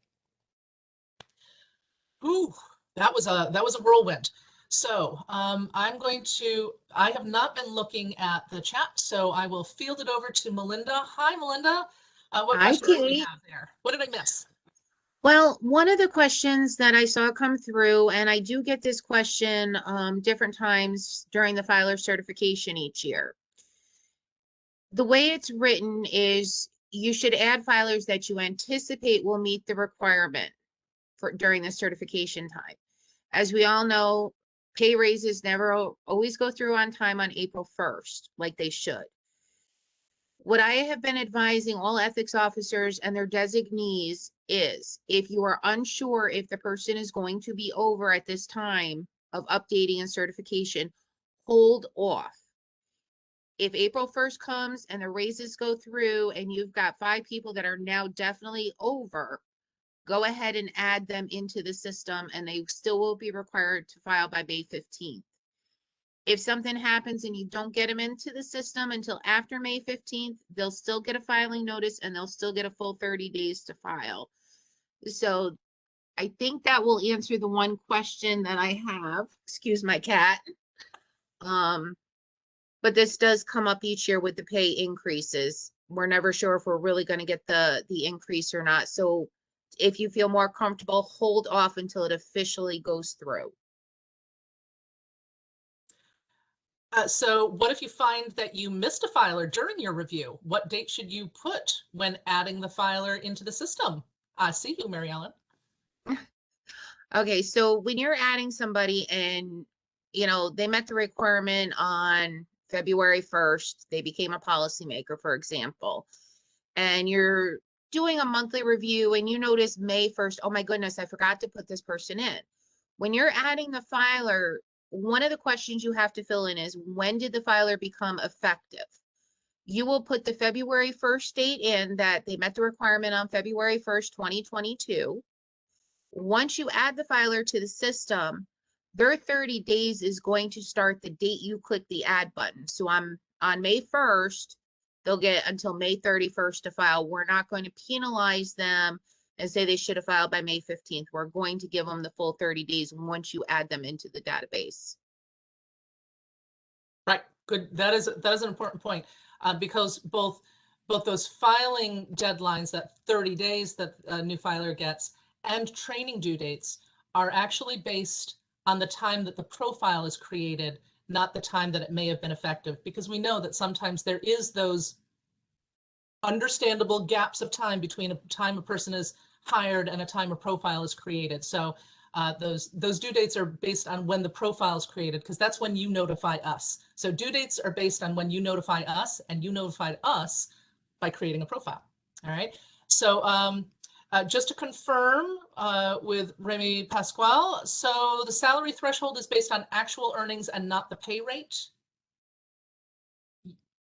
Ooh, that was a whirlwind. So I have not been looking at the chat, so I will field it over to Melinda. Hi, Melinda. What Hi, questions do we Kate. have there? What did I miss? Well, one of the questions that I saw come through, and I do get this question different times during the filer certification each year. The way it's written is you should add filers that you anticipate will meet the requirement for during the certification time. As we all know, pay raises never always go through on time on April 1st, like they should. What I have been advising all ethics officers and their designees is if you are unsure if the person is going to be over at this time of updating and certification, hold off. If April 1st comes and the raises go through and you've got 5 people that are now definitely over, go ahead and add them into the system and they still will be required to file by May 15th. If something happens and you don't get them into the system until after May 15th, they'll still get a filing notice and they'll still get a full 30 days to file. So I think that will answer the one question that I have. Excuse my cat. But this does come up each year with the pay increases. We're never sure if we're really going to get the increase or not. So if you feel more comfortable, hold off until it officially goes through. So what if you find that you missed a filer during your review? What date should you put when adding the filer into the system? I see you, Mary Ellen. Okay, so when you're adding somebody and, you know, they met the requirement on February 1st, they became a policymaker, for example, and you're doing a monthly review and you notice May 1st, oh my goodness, I forgot to put this person in. When you're adding the filer, one of the questions you have to fill in is when did the filer become effective? You will put the February 1st date in that they met the requirement on February 1st, 2022. Once you add the filer to the system, their 30 days is going to start the date you click the add button. So on May 1st, they'll get until May 31st to file. We're not going to penalize them and say they should have filed by May 15th. We're going to give them the full 30 days once you add them into the database. Right, good. That is an important point because both those filing deadlines, that 30 days that a new filer gets, and training due dates are actually based on the time that the profile is created, not the time that it may have been effective, because we know that sometimes there is those understandable gaps of time between a time a person is hired and a time a profile is created. So those due dates are based on when the profile is created, because that's when you notify us. So due dates are based on when you notify us, and you notified us by creating a profile. All right. So just to confirm with Remy Pasquale, so the salary threshold is based on actual earnings and not the pay rate.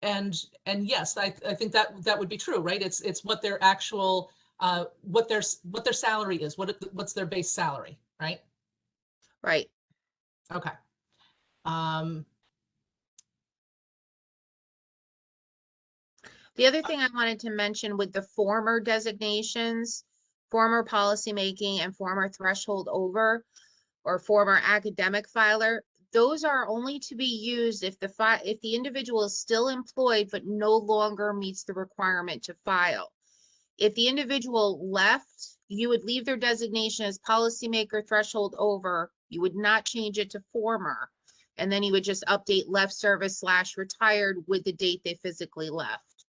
And yes, I think that would be true, right? It's what their actual what their salary is, what's their base salary, right? Right. Okay. The other thing I wanted to mention with the former designations, former policymaking and former threshold over, or former academic filer, those are only to be used if the individual is still employed but no longer meets the requirement to file. If the individual left, you would leave their designation as policymaker threshold over. You would not change it to former. And then you would just update left service / retired with the date they physically left.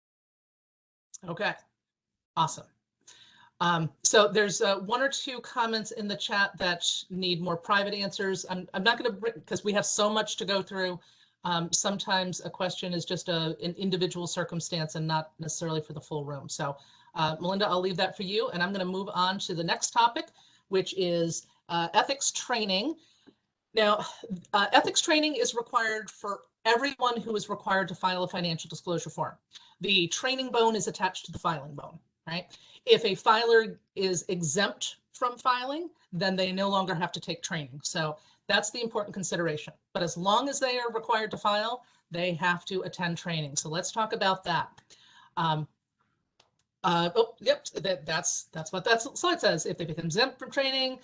Okay, awesome. So there's one or two comments in the chat that need more private answers. I'm not going to, because we have so much to go through. Sometimes a question is just an individual circumstance and not necessarily for the full room. So Melinda, I'll leave that for you. And I'm going to move on to the next topic, which is ethics training. Now, ethics training is required for everyone who is required to file a financial disclosure form. The training bone is attached to the filing bone, right? If a filer is exempt from filing, then they no longer have to take training. So that's the important consideration. But as long as they are required to file, they have to attend training. So let's talk about that. Yep, that's what that slide says. If they become exempt from training,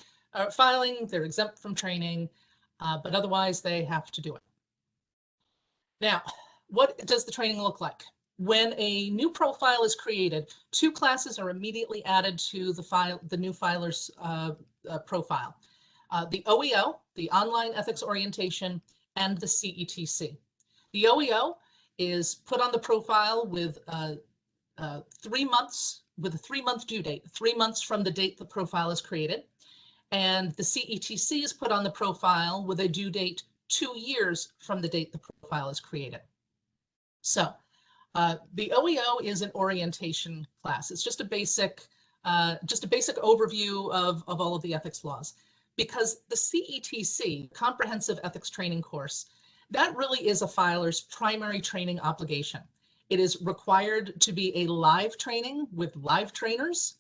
filing, they're exempt from training, but otherwise they have to do it. Now, what does the training look like? When a new profile is created, two classes are immediately added to the new filer's profile. The OEO, the Online Ethics Orientation, and the CETC. The OEO is put on the profile with 3 months, with a 3-month due date, 3 months from the date the profile is created. And the CETC is put on the profile with a due date 2 years from the date the profile is created. So the OEO is an orientation class. It's just a basic overview of all of the ethics laws, because the CETC, Comprehensive Ethics Training Course, that really is a filer's primary training obligation. It is required to be a live training with live trainers.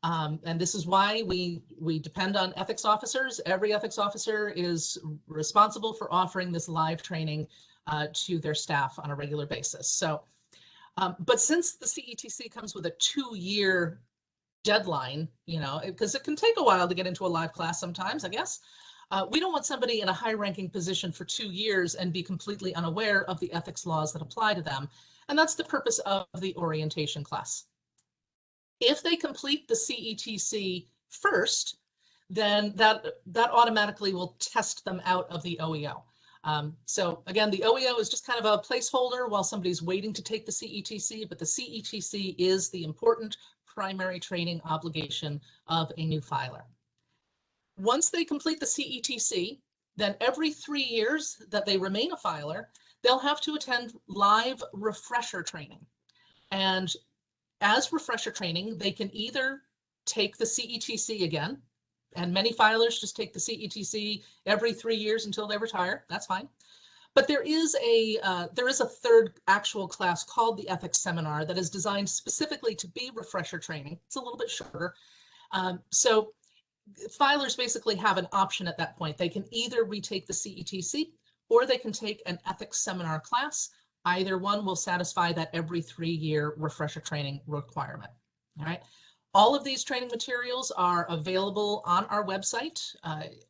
And this is why we depend on ethics officers. Every ethics officer is responsible for offering this live training to their staff on a regular basis. So, but since the CETC comes with a 2-year deadline, you know, because it can take a while to get into a live class sometimes, I guess, we don't want somebody in a high-ranking position for 2 years and be completely unaware of the ethics laws that apply to them. And that's the purpose of the orientation class. If they complete the CETC first, then that automatically will test them out of the OEO. So again, the OEO is just kind of a placeholder while somebody's waiting to take the CETC, but the CETC is the important primary training obligation of a new filer. Once they complete the CETC, then every 3 years that they remain a filer, they'll have to attend live refresher training. And as refresher training, they can either take the CETC again, and many filers just take the CETC every 3 years until they retire. That's fine. But there is a third actual class called the Ethics Seminar that is designed specifically to be refresher training. It's a little bit shorter. So filers basically have an option at that point. They can either retake the CETC or they can take an ethics seminar class. Either one will satisfy that every 3-year refresher training requirement. All right. All of these training materials are available on our website.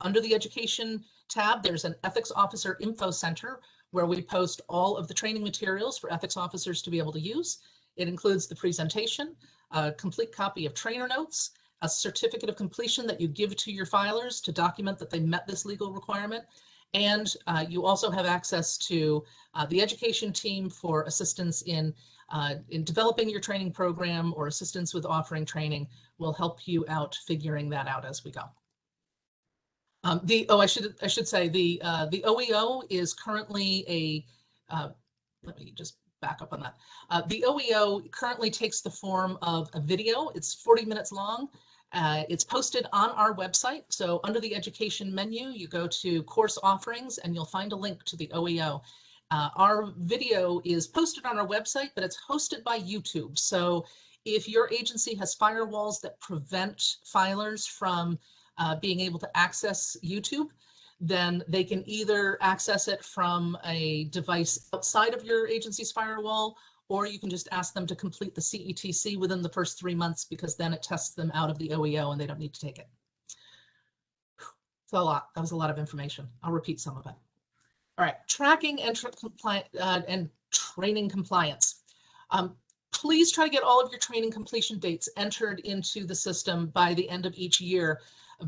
Under the education tab, there's an ethics officer info center where we post all of the training materials for ethics officers to be able to use. It includes the presentation, a complete copy of trainer notes, a certificate of completion that you give to your filers to document that they met this legal requirement. And you also have access to the education team for assistance in developing your training program, or assistance with offering training will help you out figuring that out as we go. I should say the OEO is currently let me just back up on that. The OEO currently takes the form of a video. It's 40 minutes long. It's posted on our website. So under the education menu, you go to course offerings and you'll find a link to the OEO. Our video is posted on our website, but it's hosted by YouTube. So if your agency has firewalls that prevent filers from being able to access YouTube, then they can either access it from a device outside of your agency's firewall, or you can just ask them to complete the CETC within the first 3 months, because then it tests them out of the OEO and they don't need to take it. It's a lot. That was a lot of information. I'll repeat some of it. All right, tracking and training compliance. Please try to get all of your training completion dates entered into the system by the end of each year,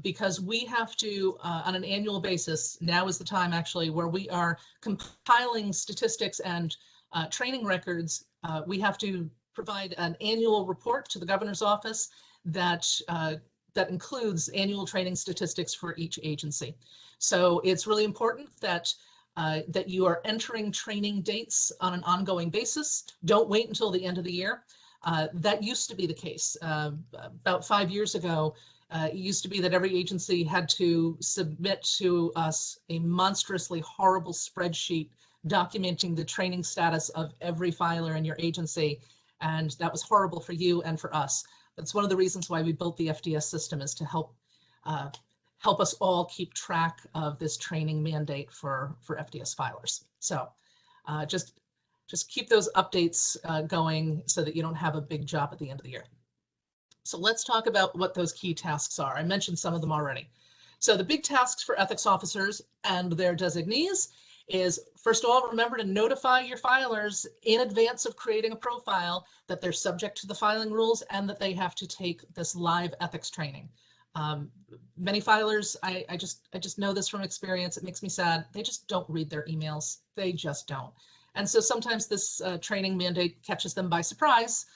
because we have to, on an annual basis, now is the time actually where we are compiling statistics and training records. We have to provide an annual report to the governor's office that that includes annual training statistics for each agency. So it's really important that that you are entering training dates on an ongoing basis. Don't wait until the end of the year. That used to be the case. About 5 years ago, it used to be that every agency had to submit to us a monstrously horrible spreadsheet documenting the training status of every filer in your agency. And that was horrible for you and for us. That's one of the reasons why we built the FDS system, is to help us all keep track of this training mandate for FDS filers. So just keep those updates going so that you don't have a big job at the end of the year. So let's talk about what those key tasks are. I mentioned some of them already. So the big tasks for ethics officers and their designees is, first of all, remember to notify your filers in advance of creating a profile that they're subject to the filing rules and that they have to take this live ethics training. Many filers, I just know this from experience. It makes me sad. They just don't read their emails. They just don't. And so sometimes this training mandate catches them by surprise.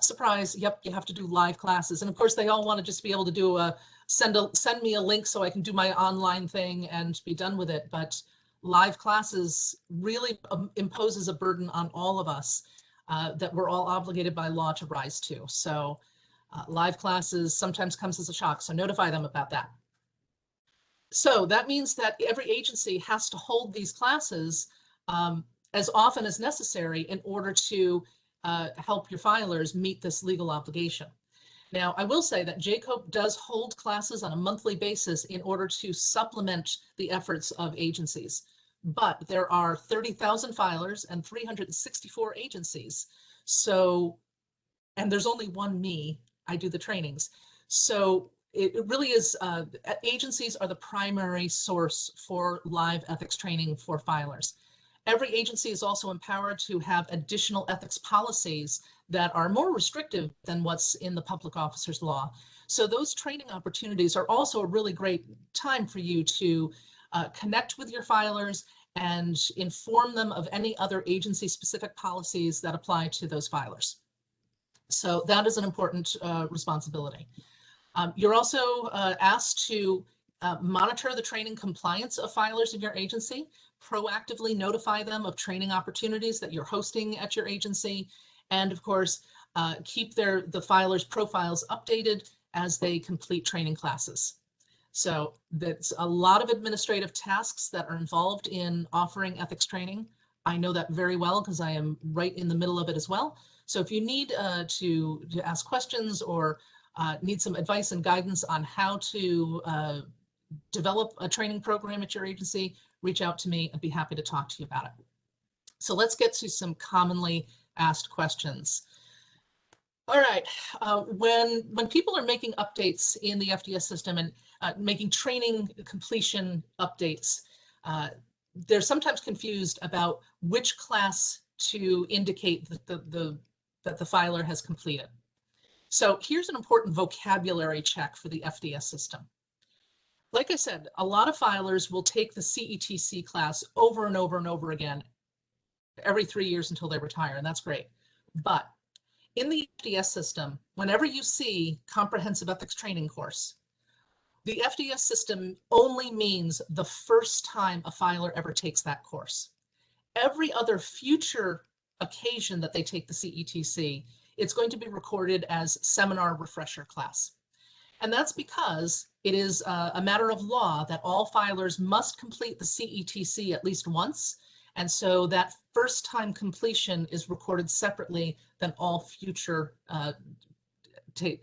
Surprise, yep, you have to do live classes. And of course, they all want to just be able to do send me a link so I can do my online thing and be done with it. But live classes really imposes a burden on all of us that we're all obligated by law to rise to. So live classes sometimes comes as a shock, so notify them about that. So that means that every agency has to hold these classes as often as necessary in order to help your filers meet this legal obligation. Now, I will say that JCOPE does hold classes on a monthly basis in order to supplement the efforts of agencies. But there are 30,000 filers and 364 agencies. So, and there's only one me, I do the trainings. So it really is, agencies are the primary source for live ethics training for filers. Every agency is also empowered to have additional ethics policies that are more restrictive than what's in the public officers law. So those training opportunities are also a really great time for you to connect with your filers and inform them of any other agency specific policies that apply to those filers. So that is an important responsibility. You're also asked to monitor the training compliance of filers in your agency, proactively notify them of training opportunities that you're hosting at your agency, and of course, keep the filers' profiles updated as they complete training classes. So that's a lot of administrative tasks that are involved in offering ethics training. I know that very well because I am right in the middle of it as well. So if you need to ask questions or need some advice and guidance on how to develop a training program at your agency, reach out to me. I'd be happy to talk to you about it. So let's get to some commonly asked questions. All right, when people are making updates in the FDS system and making training completion updates, they're sometimes confused about which class to indicate that the filer has completed. So here's an important vocabulary check for the FDS system. Like I said, a lot of filers will take the CETC class over and over and over again every 3 years until they retire, and that's great. But in the FDS system, whenever you see comprehensive ethics training course, the FDS system only means the first time a filer ever takes that course. Every other future occasion that they take the CETC, it's going to be recorded as seminar refresher class. And that's because it is a matter of law that all filers must complete the CETC at least once. And so that first time completion is recorded separately than all future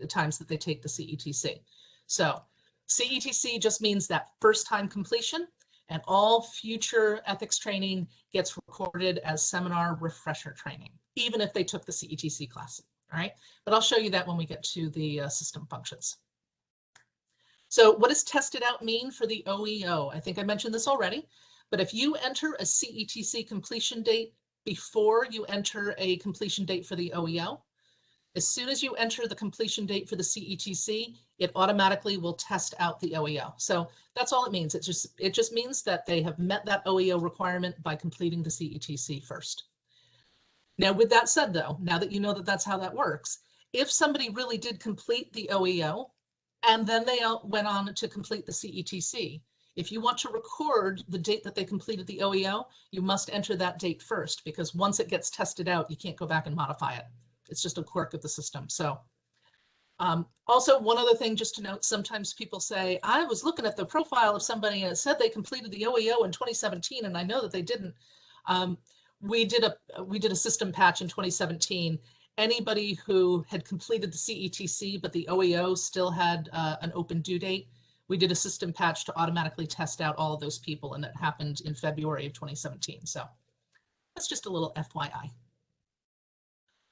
times that they take the CETC. So CETC just means that first time completion, and all future ethics training gets recorded as seminar refresher training, even if they took the CETC class, all right? But I'll show you that when we get to the system functions. So what does tested out mean for the OEO? I think I mentioned this already, but if you enter a CETC completion date before you enter a completion date for the OEO, as soon as you enter the completion date for the CETC, it automatically will test out the OEO. So that's all it means. It just means that they have met that OEO requirement by completing the CETC first. Now, with that said, though, now that you know that that's how that works, if somebody really did complete the OEO and then they went on to complete the CETC, if you want to record the date that they completed the OEO, you must enter that date first, because once it gets tested out, you can't go back and modify it. It's just a quirk of the system. So also, one other thing just to note, sometimes people say, I was looking at the profile of somebody and it said they completed the OEO in 2017, and I know that they didn't. We did a system patch in 2017. Anybody who had completed the CETC, but the OEO still had an open due date, we did a system patch to automatically test out all of those people, and that happened in February of 2017. So that's just a little FYI.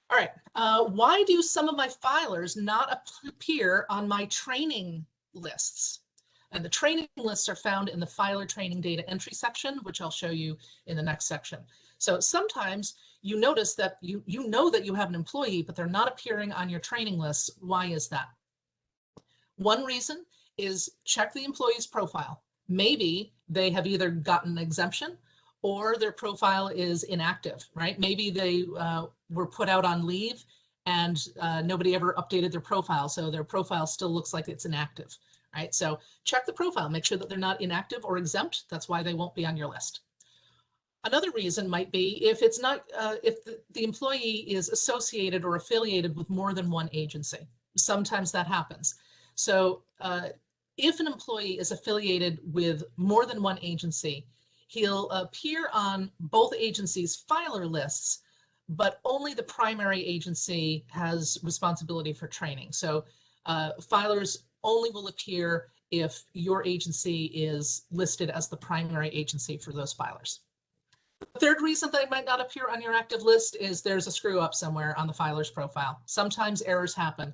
All right, why do some of my filers not appear on my training lists? And the training lists are found in the filer training data entry section, which I'll show you in the next section. So sometimes you notice that you know that you have an employee, but they're not appearing on your training lists. Why is that? One reason is check the employee's profile. Maybe they have either gotten an exemption or their profile is inactive, right? Maybe they were put out on leave and nobody ever updated their profile, so their profile still looks like it's inactive, right? So check the profile, make sure that they're not inactive or exempt. That's why they won't be on your list. Another reason might be if it's not, if the employee is associated or affiliated with more than one agency. Sometimes that happens. So if an employee is affiliated with more than one agency, he'll appear on both agencies' filer lists, but only the primary agency has responsibility for training. So filers only will appear if your agency is listed as the primary agency for those filers. The third reason they might not appear on your active list is there's a screw up somewhere on the filer's profile. Sometimes errors happen.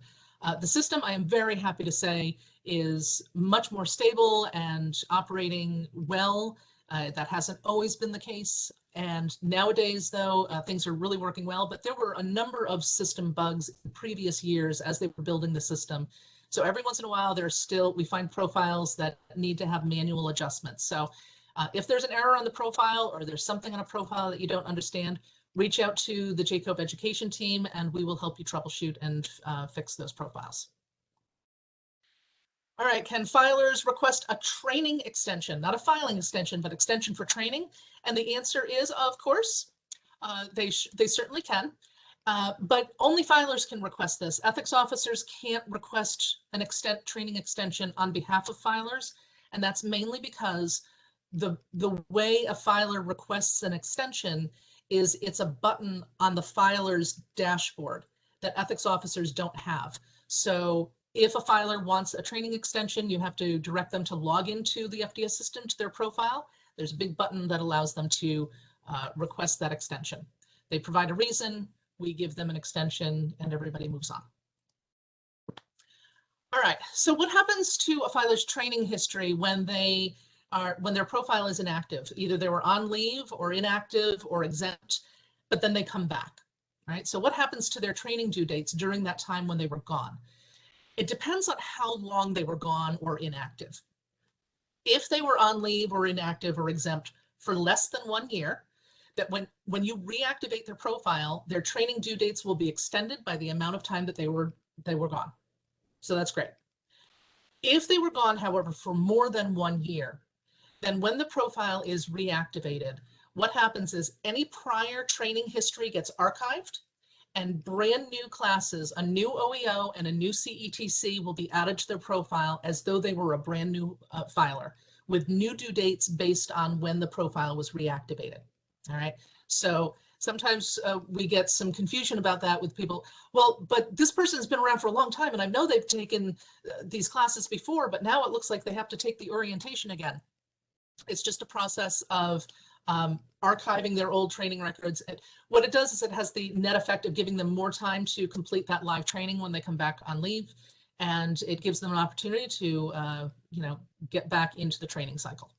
The system, I am very happy to say, is much more stable and operating well. That hasn't always been the case. And nowadays, though, things are really working well. But there were a number of system bugs in previous years as they were building the system. So every once in a while, we find profiles that need to have manual adjustments. So if there's an error on the profile or there's something on a profile that you don't understand, reach out to the JCOVE education team and we will help you troubleshoot and fix those profiles. All right, can filers request a training extension? Not a filing extension, but extension for training? And the answer is, of course, they certainly can. But only filers can request this. Ethics officers can't request an training extension on behalf of filers, and that's mainly because the way a filer requests an extension is it's a button on the filer's dashboard that ethics officers don't have. So if a filer wants a training extension, you have to direct them to log into the FDS system to their profile. There's a big button that allows them to request that extension. They provide a reason, we give them an extension, and everybody moves on. All right, so what happens to a filer's training history when their profile is inactive? Either they were on leave or inactive or exempt, but then they come back, right? So what happens to their training due dates during that time when they were gone? It depends on how long they were gone or inactive. If they were on leave or inactive or exempt for less than 1 year, that when you reactivate their profile, their training due dates will be extended by the amount of time that they were gone. So that's great. If they were gone, however, for more than 1 year, then when the profile is reactivated, what happens is any prior training history gets archived and brand new classes, a new OEO and a new CETC will be added to their profile as though they were a brand new filer with new due dates based on when the profile was reactivated. All right, so sometimes we get some confusion about that with people. Well, but this person's been around for a long time and I know they've taken these classes before, but now it looks like they have to take the orientation again. It's just a process of archiving their old training records. What it does is it has the net effect of giving them more time to complete that live training when they come back on leave. and it gives them an opportunity to, get back into the training cycle.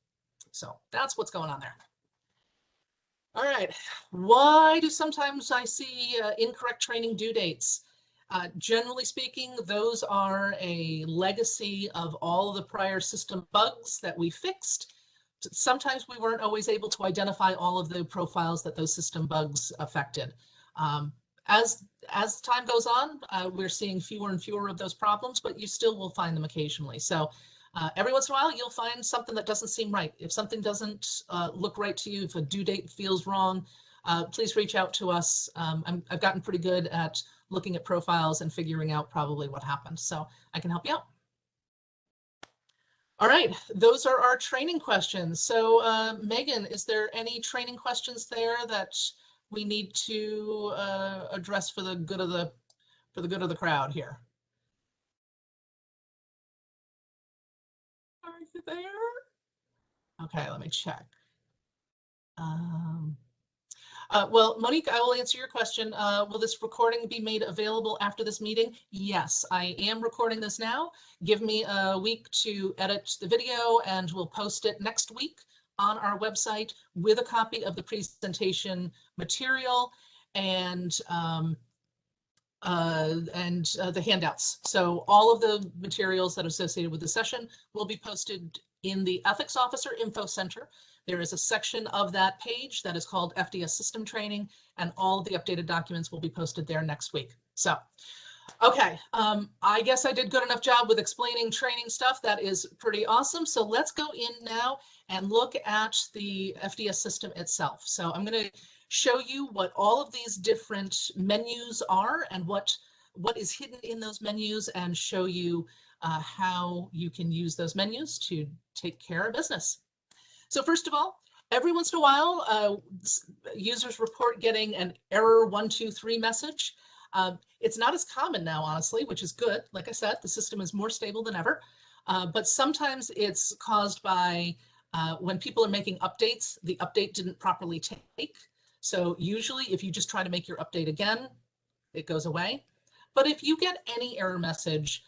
So that's what's going on there. All right, why do sometimes I see incorrect training due dates? Generally speaking, those are a legacy of all of the prior system bugs that we fixed. Sometimes we weren't always able to identify all of the profiles that those system bugs affected. As time goes on, we're seeing fewer and fewer of those problems, but you still will find them occasionally. So every once in a while, you'll find something that doesn't seem right. If something doesn't look right to you, if a due date feels wrong, please reach out to us. I've gotten pretty good at looking at profiles and figuring out probably what happened, so I can help you out. All right, those are our training questions. So Megan, is there any training questions there that we need to address for the good of the crowd here? Are you there? Okay, let me check. Well, Monique, I will answer your question. Will this recording be made available after this meeting? Yes, I am recording this now. Give me a week to edit the video and we'll post it next week on our website with a copy of the presentation material and the handouts. So all of the materials that are associated with the session will be posted in the Ethics Officer Info Center. There is a section of that page that is called FDS System Training, and all of the updated documents will be posted there next week. So, okay, I guess I did good enough job with explaining training stuff. That is pretty awesome. So let's go in now and look at the FDS system itself. So I'm going to show you what all of these different menus are and what is hidden in those menus, and show you how you can use those menus to take care of business. So first of all, every once in a while, users report getting an error 123 message. It's not as common now, honestly, which is good. Like I said, the system is more stable than ever, but sometimes it's caused by when people are making updates, the update didn't properly take. So usually if you just try to make your update again, it goes away. But if you get any error message,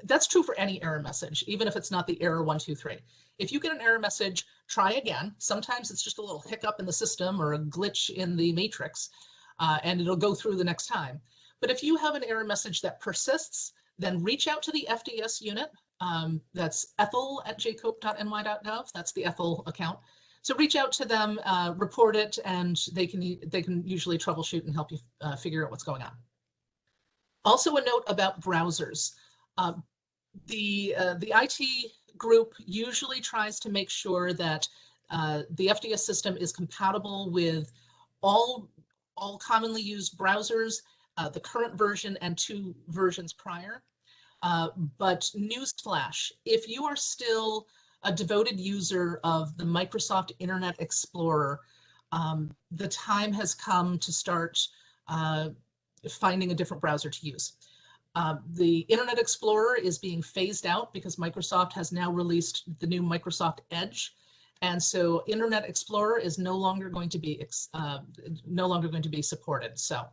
that's true for any error message, even if it's not the error 123. If you get an error message, try again. Sometimes it's just a little hiccup in the system or a glitch in the matrix, and it'll go through the next time. But if you have an error message that persists, then reach out to the FDS unit. That's ethel@jcope.ny.gov. That's the Ethel account. So reach out to them, report it, and they can usually troubleshoot and help you figure out what's going on. Also, a note about browsers. The IT group usually tries to make sure that the FDS system is compatible with all commonly used browsers, the current version and 2 versions prior. But newsflash, if you are still a devoted user of the Microsoft Internet Explorer, the time has come to start finding a different browser to use. The Internet Explorer is being phased out because Microsoft has now released the new Microsoft Edge, and so Internet Explorer is no longer going to be supported. So,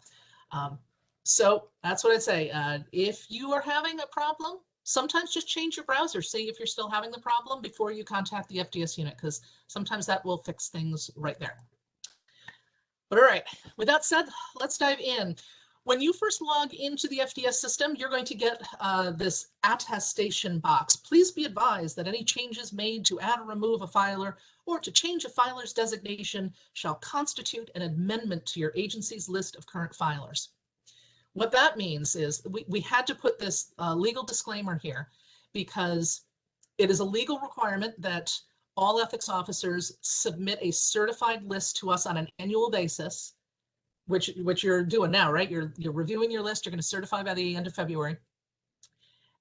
so that's what I'd say. If you are having a problem, sometimes just change your browser. See if you're still having the problem before you contact the FDS unit, because sometimes that will fix things right there. But all right, with that said, let's dive in. When you first log into the FDS system, you're going to get this attestation box. Please be advised that any changes made to add or remove a filer or to change a filer's designation shall constitute an amendment to your agency's list of current filers. What that means is we had to put this legal disclaimer here because it is a legal requirement that all ethics officers submit a certified list to us on an annual basis, which you're doing now, right? You're reviewing your list. You're going to certify by the end of February.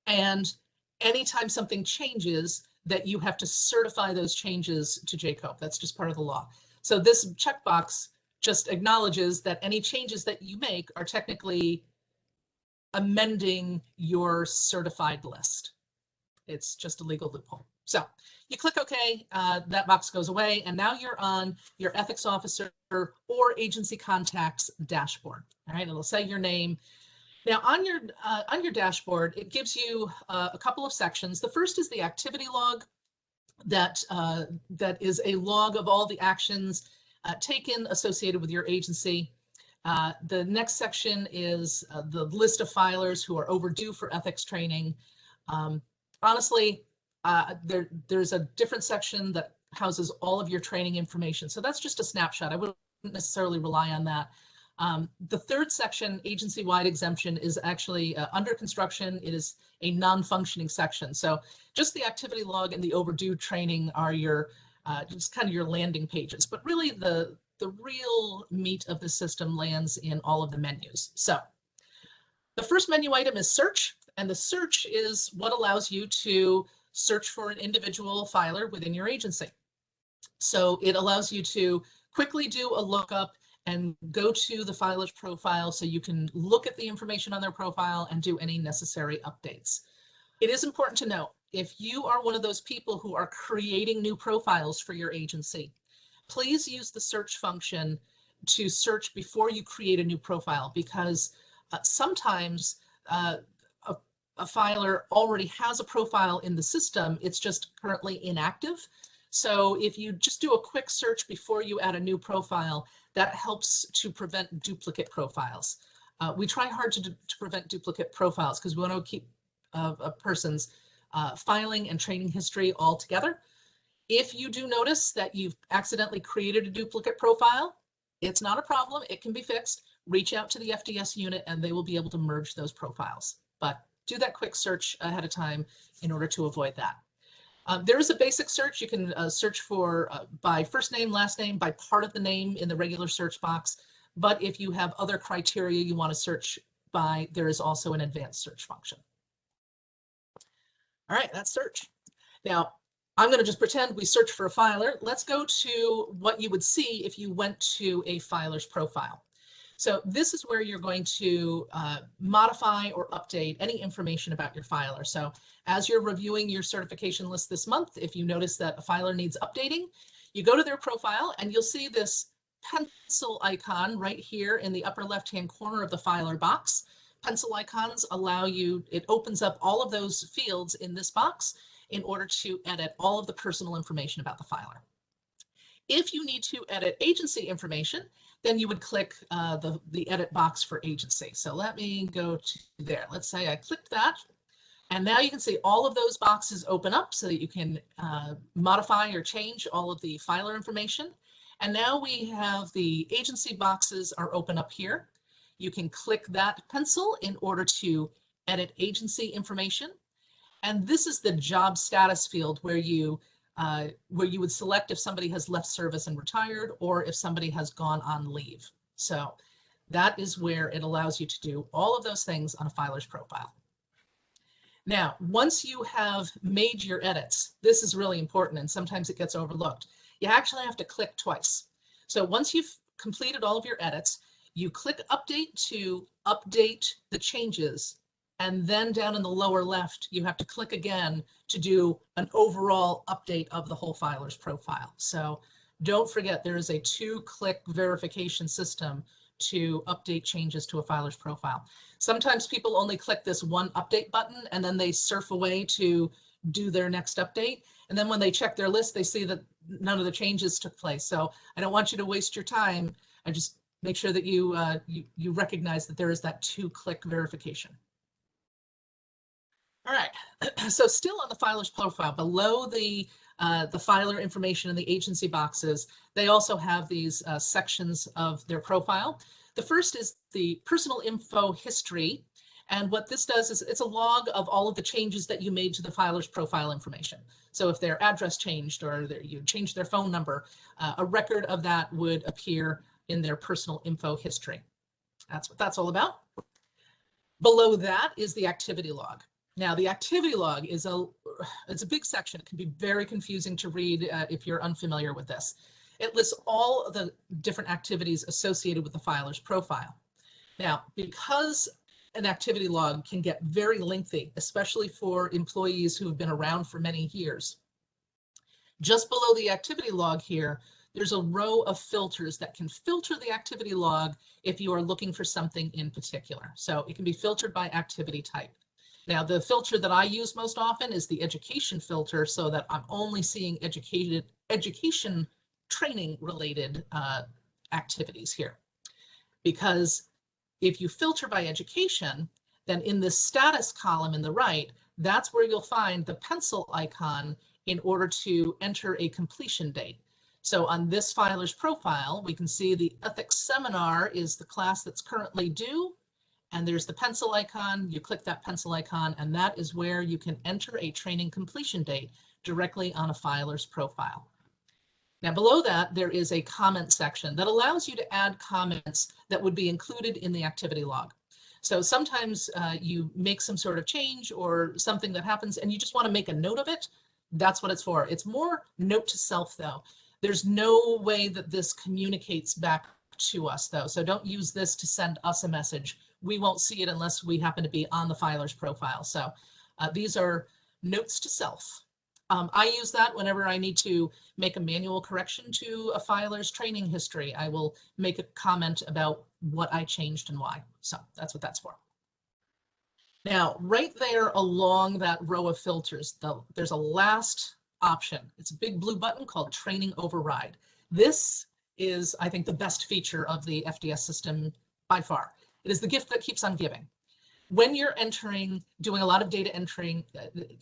And anytime something changes, that you have to certify those changes to JCOPE. That's just part of the law. So this checkbox just acknowledges that any changes that you make are technically amending your certified list. It's just a legal loophole. So you click OK, that box goes away, and now you're on your ethics officer or agency contacts dashboard. All right, it'll say your name. Now on your dashboard, it gives you a couple of sections. The first is the activity log. That is a log of all the actions taken associated with your agency. The next section is the list of filers who are overdue for ethics training. Honestly, there's a different section that houses all of your training information. So that's just a snapshot. I wouldn't necessarily rely on that. The third section, agency-wide exemption, is actually under construction. It is a non-functioning section. So just the activity log and the overdue training are your just kind of your landing pages. But really the real meat of the system lands in all of the menus. So the first menu item is search, and the search is what allows you to search for an individual filer within your agency. So it allows you to quickly do a lookup and go to the filer's profile so you can look at the information on their profile and do any necessary updates. It is important to note, if you are one of those people who are creating new profiles for your agency, please use the search function to search before you create a new profile, because sometimes a filer already has a profile in the system, it's just currently inactive. So if you just do a quick search before you add a new profile, that helps to prevent duplicate profiles. We try hard to prevent duplicate profiles because we want to keep a person's filing and training history all together. If you do notice that you've accidentally created a duplicate profile, it's not a problem. It can be fixed. Reach out to the FDS unit and they will be able to merge those profiles. But do that quick search ahead of time in order to avoid that. There is a basic search. You can search for by first name, last name, by part of the name in the regular search box. But if you have other criteria you want to search by, there is also an advanced search function. All right, that's search. Now, I'm going to just pretend we search for a filer. Let's go to what you would see if you went to a filer's profile. So this is where you're going to modify or update any information about your filer. So as you're reviewing your certification list this month, if you notice that a filer needs updating, you go to their profile and you'll see this pencil icon right here in the upper left-hand corner of the filer box. Pencil icons allow you, it opens up all of those fields in this box in order to edit all of the personal information about the filer. If you need to edit agency information, then you would click the edit box for agency. So let me go to there. Let's say I clicked that. And now you can see all of those boxes open up so that you can modify or change all of the filer information. And now we have the agency boxes are open up here. You can click that pencil in order to edit agency information. And this is the job status field where you would select if somebody has left service and retired or if somebody has gone on leave. So that is where it allows you to do all of those things on a filer's profile. Now, once you have made your edits, this is really important and sometimes it gets overlooked. You actually have to click twice. So once you've completed all of your edits, you click update to update the changes. And then down in the lower left, you have to click again to do an overall update of the whole filer's profile. So don't forget, there is a 2-click verification system to update changes to a filer's profile. Sometimes people only click this one update button and then they surf away to do their next update. And then when they check their list, they see that none of the changes took place. So I don't want you to waste your time. I just make sure that you recognize that there is that 2-click verification. All right, so still on the filer's profile, below the filer information in the agency boxes, they also have these sections of their profile. The first is the personal info history. And what this does is it's a log of all of the changes that you made to the filer's profile information. So if their address changed or you changed their phone number, a record of that would appear in their personal info history. That's what that's all about. Below that is the activity log. Now, the activity log is it's a big section. It can be very confusing to read if you're unfamiliar with this. It lists all of the different activities associated with the filer's profile. Now, because an activity log can get very lengthy, especially for employees who have been around for many years, just below the activity log here, there's a row of filters that can filter the activity log if you are looking for something in particular. So it can be filtered by activity type. Now, the filter that I use most often is the education filter, so that I'm only seeing education training related activities here. Because if you filter by education, then in the status column in the right, that's where you'll find the pencil icon in order to enter a completion date. So on this filer's profile, we can see the ethics seminar is the class that's currently due, and there's the pencil icon. You click that pencil icon, and that is where you can enter a training completion date directly on a filer's profile. Now below that, there is a comment section that allows you to add comments that would be included in the activity log. So sometimes you make some sort of change or something that happens and you just want to make a note of it. That's what it's for. It's more note to self though. There's no way that this communicates back to us though. So don't use this to send us a message. We won't see it unless we happen to be on the filer's profile. So these are notes to self. I use that whenever I need to make a manual correction to a filer's training history. I will make a comment about what I changed and why. So that's what that's for. Now, right there along that row of filters, there's a last option. It's a big blue button called Training Override. This is, I think, the best feature of the FDS system by far. It is the gift that keeps on giving. When you're doing a lot of data entering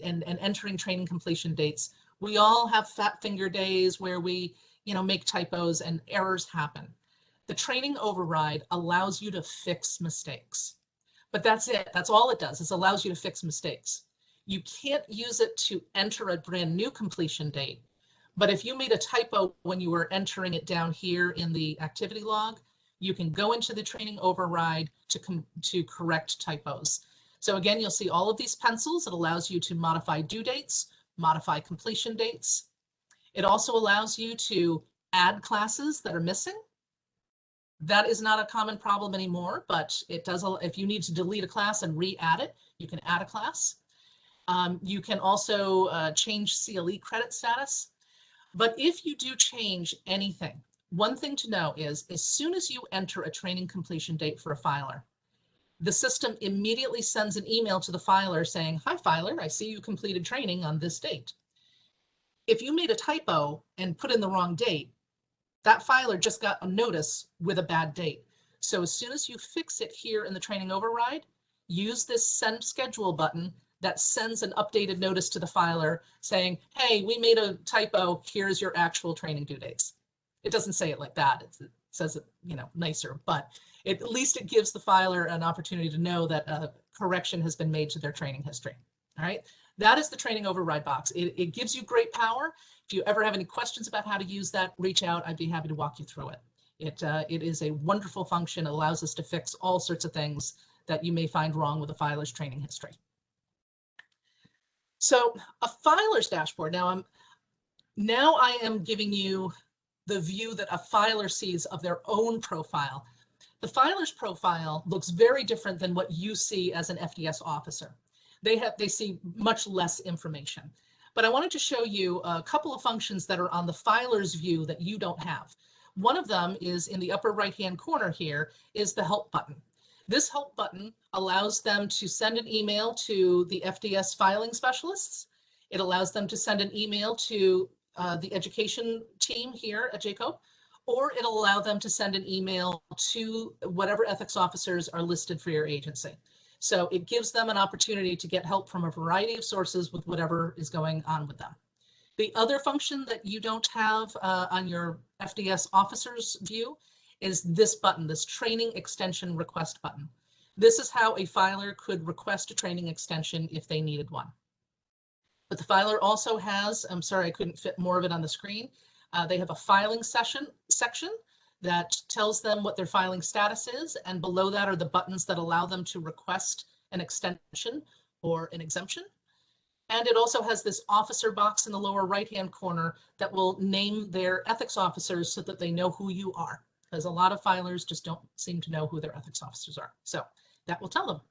and entering training completion dates, we all have fat finger days where we, make typos and errors happen. The training override allows you to fix mistakes, but that's it. That's all it does. It allows you to fix mistakes. You can't use it to enter a brand new completion date, but if you made a typo when you were entering it down here in the activity log, you can go into the training override to correct typos. So again, you'll see all of these pencils. It allows you to modify due dates, modify completion dates. It also allows you to add classes that are missing. That is not a common problem anymore, but it does. If you need to delete a class and re-add it, you can add a class. You can also change CLE credit status. But if you do change anything, one thing to know is as soon as you enter a training completion date for a filer, the system immediately sends an email to the filer saying, "Hi filer, I see you completed training on this date." If you made a typo and put in the wrong date, that filer just got a notice with a bad date. So as soon as you fix it here in the training override, use this send schedule button that sends an updated notice to the filer saying, "Hey, we made a typo, here's your actual training due dates." It doesn't say it like that. It says it, nicer, but at least it gives the filer an opportunity to know that a correction has been made to their training history. All right, that is the training override box. It gives you great power. If you ever have any questions about how to use that, reach out. I'd be happy to walk you through it. It is a wonderful function. It allows us to fix all sorts of things that you may find wrong with a filer's training history. So a filer's dashboard. Now I am giving you the view that a filer sees of their own profile. The filer's profile looks very different than what you see as an FDS officer. They see much less information. But I wanted to show you a couple of functions that are on the filer's view that you don't have. One of them is in the upper right-hand corner here is the help button. This help button allows them to send an email to the FDS filing specialists. It allows them to send an email to the education team here at JCO, or it'll allow them to send an email to whatever ethics officers are listed for your agency. So it gives them an opportunity to get help from a variety of sources with whatever is going on with them. The other function that you don't have on your FDS officer's view is this button, this training extension request button. This is how a filer could request a training extension if they needed one. But the filer also has, I'm sorry, I couldn't fit more of it on the screen. They have a filing section that tells them what their filing status is. And below that are the buttons that allow them to request an extension or an exemption. And it also has this officer box in the lower right-hand corner that will name their ethics officers so that they know who you are. Because a lot of filers just don't seem to know who their ethics officers are. So that will tell them.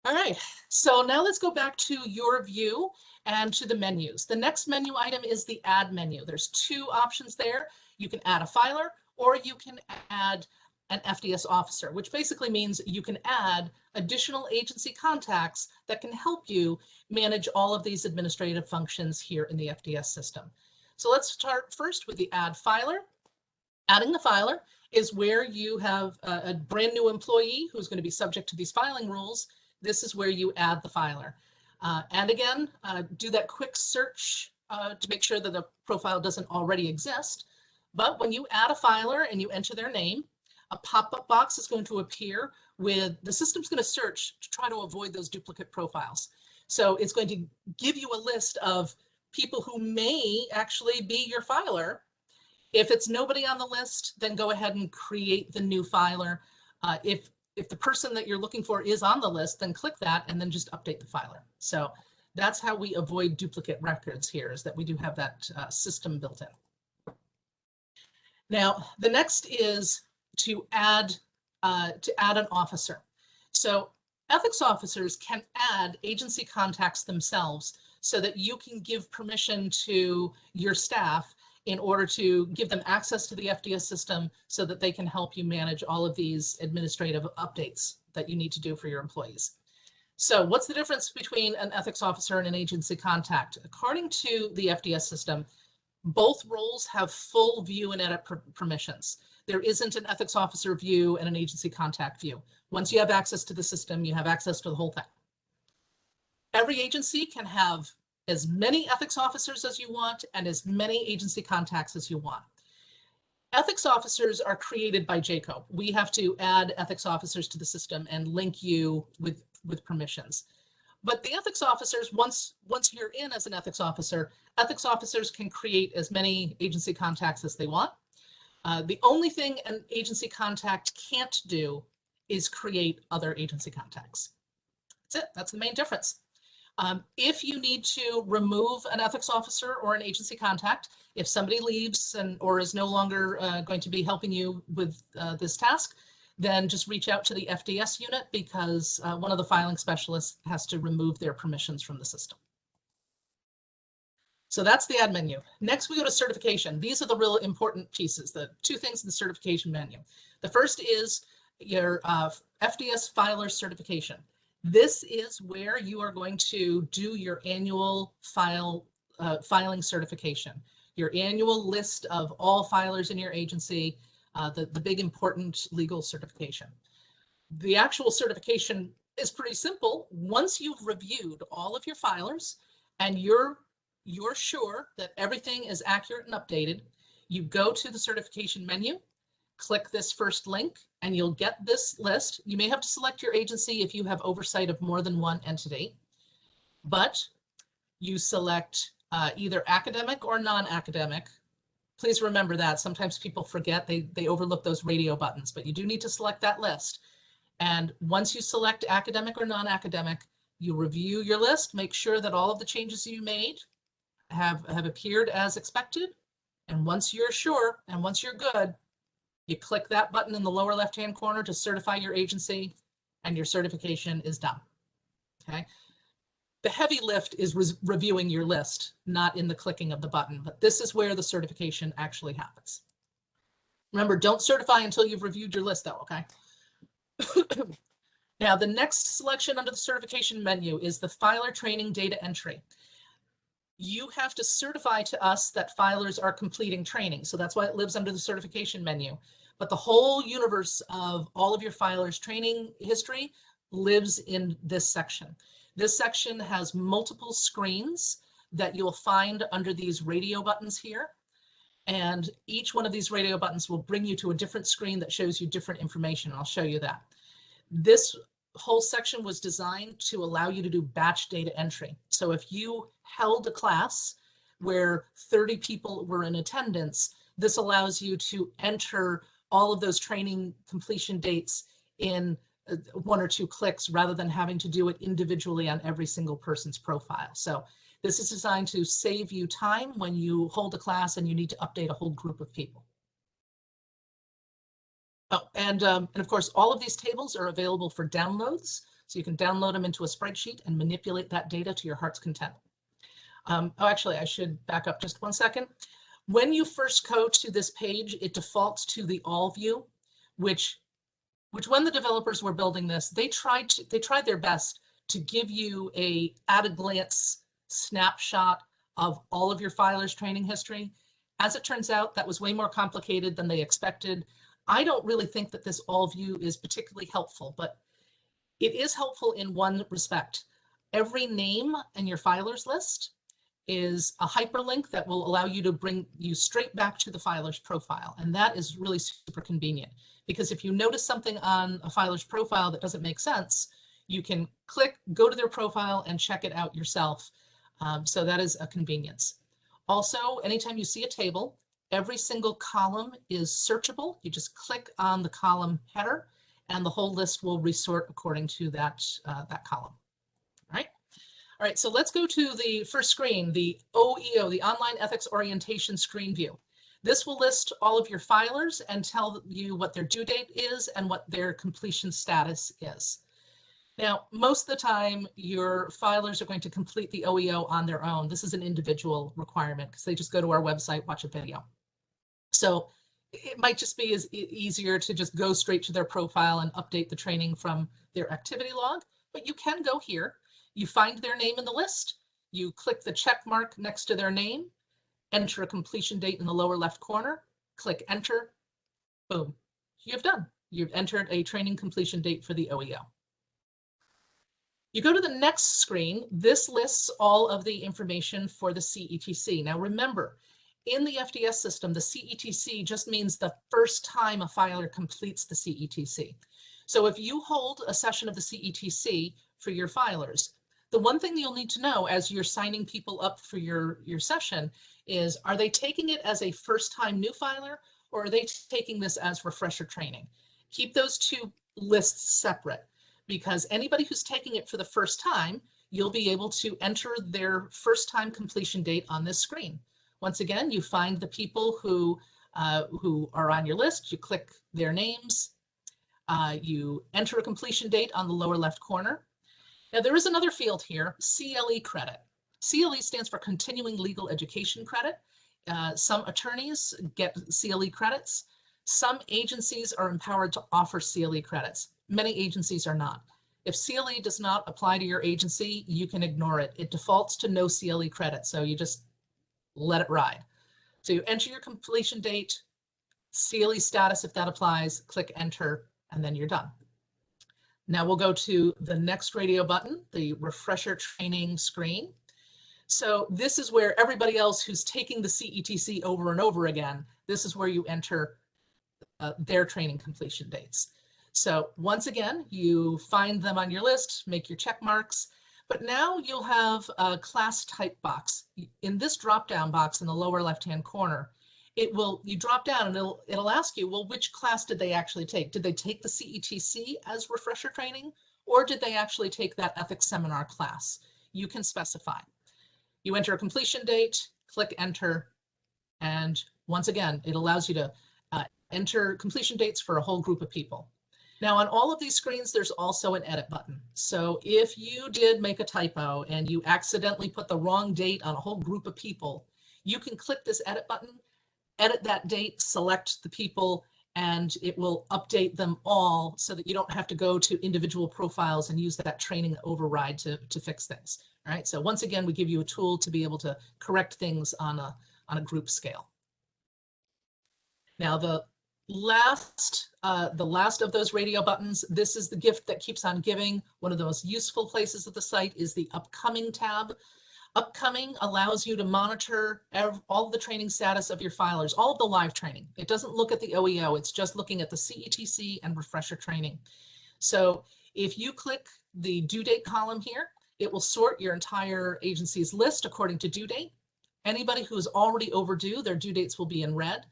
All right, so now let's go back to your view and to the menus. The next menu item is the add menu. There's two options there. You can add a filer or you can add an FDS officer, which basically means you can add additional agency contacts that can help you manage all of these administrative functions here in the FDS system. So let's start first with the add filer. Adding the filer is where you have a brand new employee who's going to be subject to these filing rules. This is where you add the filer. And again, do that quick search to make sure that the profile doesn't already exist. But when you add a filer and you enter their name, a pop-up box is going to appear with the system's going to search to try to avoid those duplicate profiles. So it's going to give you a list of people who may actually be your filer. If it's nobody on the list, then go ahead and create the new filer. If the person that you're looking for is on the list, then click that and then just update the filer. So that's how we avoid duplicate records here, is that we do have that system built in. Now, the next is to add an officer. So ethics officers can add agency contacts themselves so that you can give permission to your staff in order to give them access to the FDS system so that they can help you manage all of these administrative updates that you need to do for your employees. So what's the difference between an ethics officer and an agency contact? According to the FDS system, both roles have full view and edit permissions. There isn't an ethics officer view and an agency contact view. Once you have access to the system, you have access to the whole thing. Every agency can have as many ethics officers as you want and as many agency contacts as you want. Ethics officers are created by JCO. We have to add ethics officers to the system and link you with permissions. But the ethics officers, once you're in as an ethics officers can create as many agency contacts as they want. The only thing an agency contact can't do is create other agency contacts. That's it. That's the main difference. If you need to remove an ethics officer or an agency contact, if somebody leaves or is no longer going to be helping you with this task, then just reach out to the FDS unit, because one of the filing specialists has to remove their permissions from the system. So that's the add menu. Next, we go to certification. These are the real important pieces, the two things in the certification menu. The first is your FDS filer certification. This is where you are going to do your annual filing certification, your annual list of all filers in your agency, the big important legal certification. The actual certification is pretty simple. Once you've reviewed all of your filers and you're sure that everything is accurate and updated, you go to the certification menu, click this first link, and you'll get this list. You may have to select your agency if you have oversight of more than one entity, but you select either academic or non-academic. Please remember that. Sometimes people forget, they overlook those radio buttons, but you do need to select that list. And once you select academic or non-academic, you review your list, make sure that all of the changes you made have appeared as expected. And once you're sure, and once you're good, you click that button in the lower left-hand corner to certify your agency, and your certification is done. Okay. The heavy lift is reviewing your list, not in the clicking of the button, but this is where the certification actually happens. Remember, don't certify until you've reviewed your list though, okay? Now, the next selection under the certification menu is the filer training data entry. You have to certify to us that filers are completing training. So that's why it lives under the certification menu. But the whole universe of all of your filers' training history lives in this section. This section has multiple screens that you'll find under these radio buttons here. And each one of these radio buttons will bring you to a different screen that shows you different information. I'll show you that. This whole section was designed to allow you to do batch data entry. So if you held a class where 30 people were in attendance, this allows you to enter all of those training completion dates in 1 or 2 clicks rather than having to do it individually on every single person's profile. So this is designed to save you time when you hold a class and you need to update a whole group of people. Oh, and of course, all of these tables are available for downloads. So you can download them into a spreadsheet and manipulate that data to your heart's content. Oh, actually, I should back up just one second. When you first go to this page, it defaults to the all view, which when the developers were building this, they tried their best to give you a at a glance snapshot of all of your filers' training history. As it turns out, that was way more complicated than they expected. I don't really think that this all view is particularly helpful, but it is helpful in one respect. Every name in your filers list is a hyperlink that will allow you to bring you straight back to the filer's profile. And that is really super convenient, because if you notice something on a filer's profile that doesn't make sense, you can click, go to their profile and check it out yourself. So that is a convenience. Also, anytime you see a table, every single column is searchable. You just click on the column header and the whole list will resort according to that, that column. All right, so let's go to the first screen, the OEO, the Online Ethics Orientation Screen View. This will list all of your filers and tell you what their due date is and what their completion status is. Now, most of the time, your filers are going to complete the OEO on their own. This is an individual requirement because they just go to our website, watch a video. So it might just be easier to just go straight to their profile and update the training from their activity log, but you can go here. You find their name in the list, you click the check mark next to their name, enter a completion date in the lower left corner, click enter, boom, you've done. You've entered a training completion date for the OEO. You go to the next screen, this lists all of the information for the CETC. Now remember, in the FDS system, the CETC just means the first time a filer completes the CETC. So if you hold a session of the CETC for your filers, the one thing you'll need to know as you're signing people up for your session is, are they taking it as a first-time new filer, or are they taking this as refresher training? Keep those two lists separate, because anybody who's taking it for the first time, you'll be able to enter their first-time completion date on this screen. Once again, you find the people who are on your list, you click their names, you enter a completion date on the lower left corner. Now there is another field here, CLE credit. CLE stands for Continuing Legal Education Credit. Some attorneys get CLE credits. Some agencies are empowered to offer CLE credits. Many agencies are not. If CLE does not apply to your agency, you can ignore it. It defaults to no CLE credit, so you just let it ride. So you enter your completion date, CLE status if that applies, click enter, and then you're done. Now we'll go to the next radio button, the refresher training screen. So this is where everybody else who's taking the CETC over and over again, this is where you enter their training completion dates. So once again, you find them on your list, make your check marks, but now you'll have a class type box. In this drop-down box in the lower left-hand corner, you drop down and it'll ask you, well, which class did they actually take? Did they take the CETC as refresher training, or did they actually take that ethics seminar class? You can specify. You enter a completion date, click enter, and once again, it allows you to enter completion dates for a whole group of people. Now on all of these screens, there's also an edit button. So if you did make a typo and you accidentally put the wrong date on a whole group of people, you can click this edit button, edit that date, select the people, and it will update them all so that you don't have to go to individual profiles and use that training override to fix things. All right, so once again, we give you a tool to be able to correct things on a group scale. Now the last of those radio buttons, this is the gift that keeps on giving. One of the most useful places of the site is the Upcoming tab. Upcoming allows you to monitor all the training status of your filers, all of the live training. It doesn't look at the OEO, it's just looking at the CETC and refresher training. So if you click the due date column here, it will sort your entire agency's list according to due date. Anybody who's already overdue, their due dates will be in red.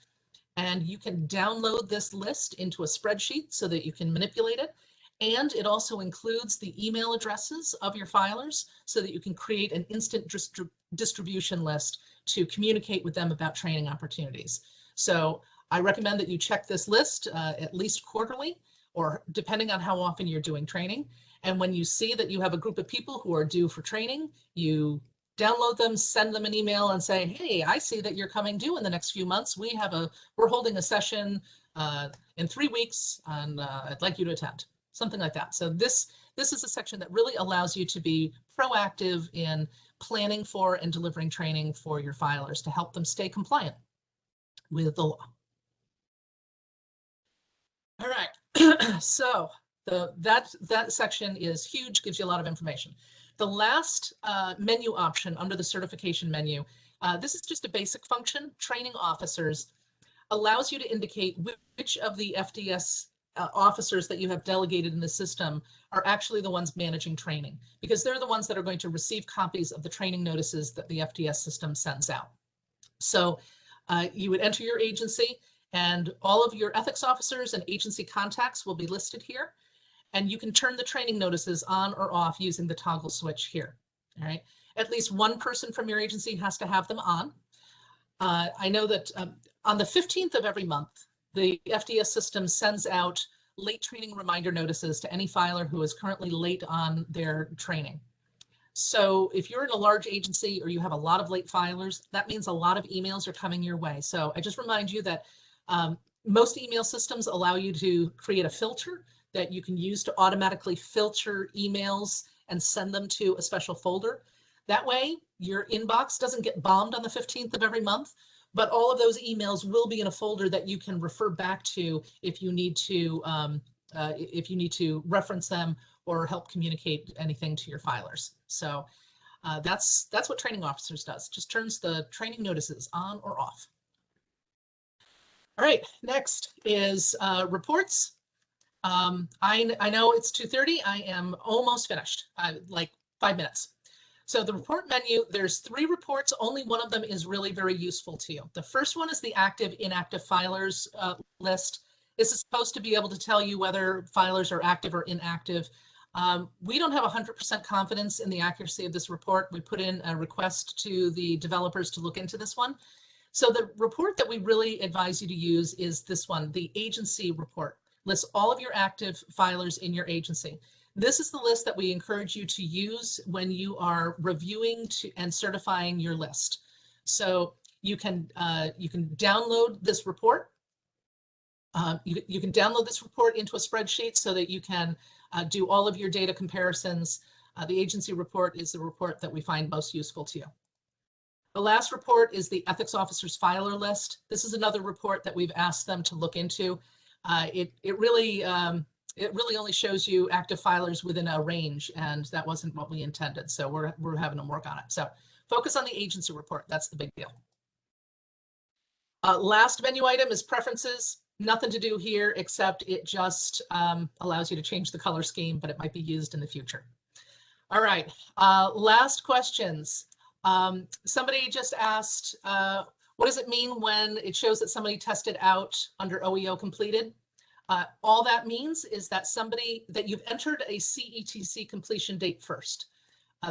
And you can download this list into a spreadsheet so that you can manipulate it. And it also includes the email addresses of your filers so that you can create an instant distribution list to communicate with them about training opportunities. So I recommend that you check this list at least quarterly. or depending on how often you're doing training. And when you see that you have a group of people who are due for training, you download them, send them an email and say, hey, I see that you're coming due in the next few months. We're holding a session in 3 weeks and I'd like you to attend, something like that. So this is a section that really allows you to be proactive in planning for and delivering training for your filers to help them stay compliant with the law. All right, so that section is huge, gives you a lot of information. The last menu option under the certification menu, this is just a basic function. Training officers allows you to indicate which of the FDS officers that you have delegated in the system are actually the ones managing training, because they're the ones that are going to receive copies of the training notices that the FDS system sends out. So you would enter your agency and all of your ethics officers and agency contacts will be listed here. And you can turn the training notices on or off using the toggle switch here. All right. At least one person from your agency has to have them on. I know that on the 15th of every month, the FDS system sends out late training reminder notices to any filer who is currently late on their training. So if you're in a large agency or you have a lot of late filers, that means a lot of emails are coming your way. So I just remind you that most email systems allow you to create a filter that you can use to automatically filter emails and send them to a special folder. That way, your inbox doesn't get bombed on the 15th of every month, but all of those emails will be in a folder that you can refer back to if you need to reference them or help communicate anything to your filers. So that's what training officers does. Just turns the training notices on or off. All right, next is reports. I know it's 2:30. I am almost finished, like 5 minutes. So the report menu, there's 3 reports. Only one of them is really very useful to you. The first one is the active, inactive filers list. This is supposed to be able to tell you whether filers are active or inactive. We don't have 100% confidence in the accuracy of this report. We put in a request to the developers to look into this one. So the report that we really advise you to use is this one, the agency report. Lists all of your active filers in your agency. This is the list that we encourage you to use when you are reviewing and certifying your list. So you can download this report. You can download this report into a spreadsheet so that you can do all of your data comparisons. The agency report is the report that we find most useful to you. The last report is the ethics officers filer list. This is another report that we've asked them to look into. It really only shows you active filers within a range, and that wasn't what we intended. So we're having them work on it. So focus on the agency report. That's the big deal. Last menu item is preferences. Nothing to do here except it just allows you to change the color scheme, but it might be used in the future. All right, last questions. Somebody just asked, what does it mean when it shows that somebody tested out under OEO completed? All that means is that you've entered a CETC completion date first.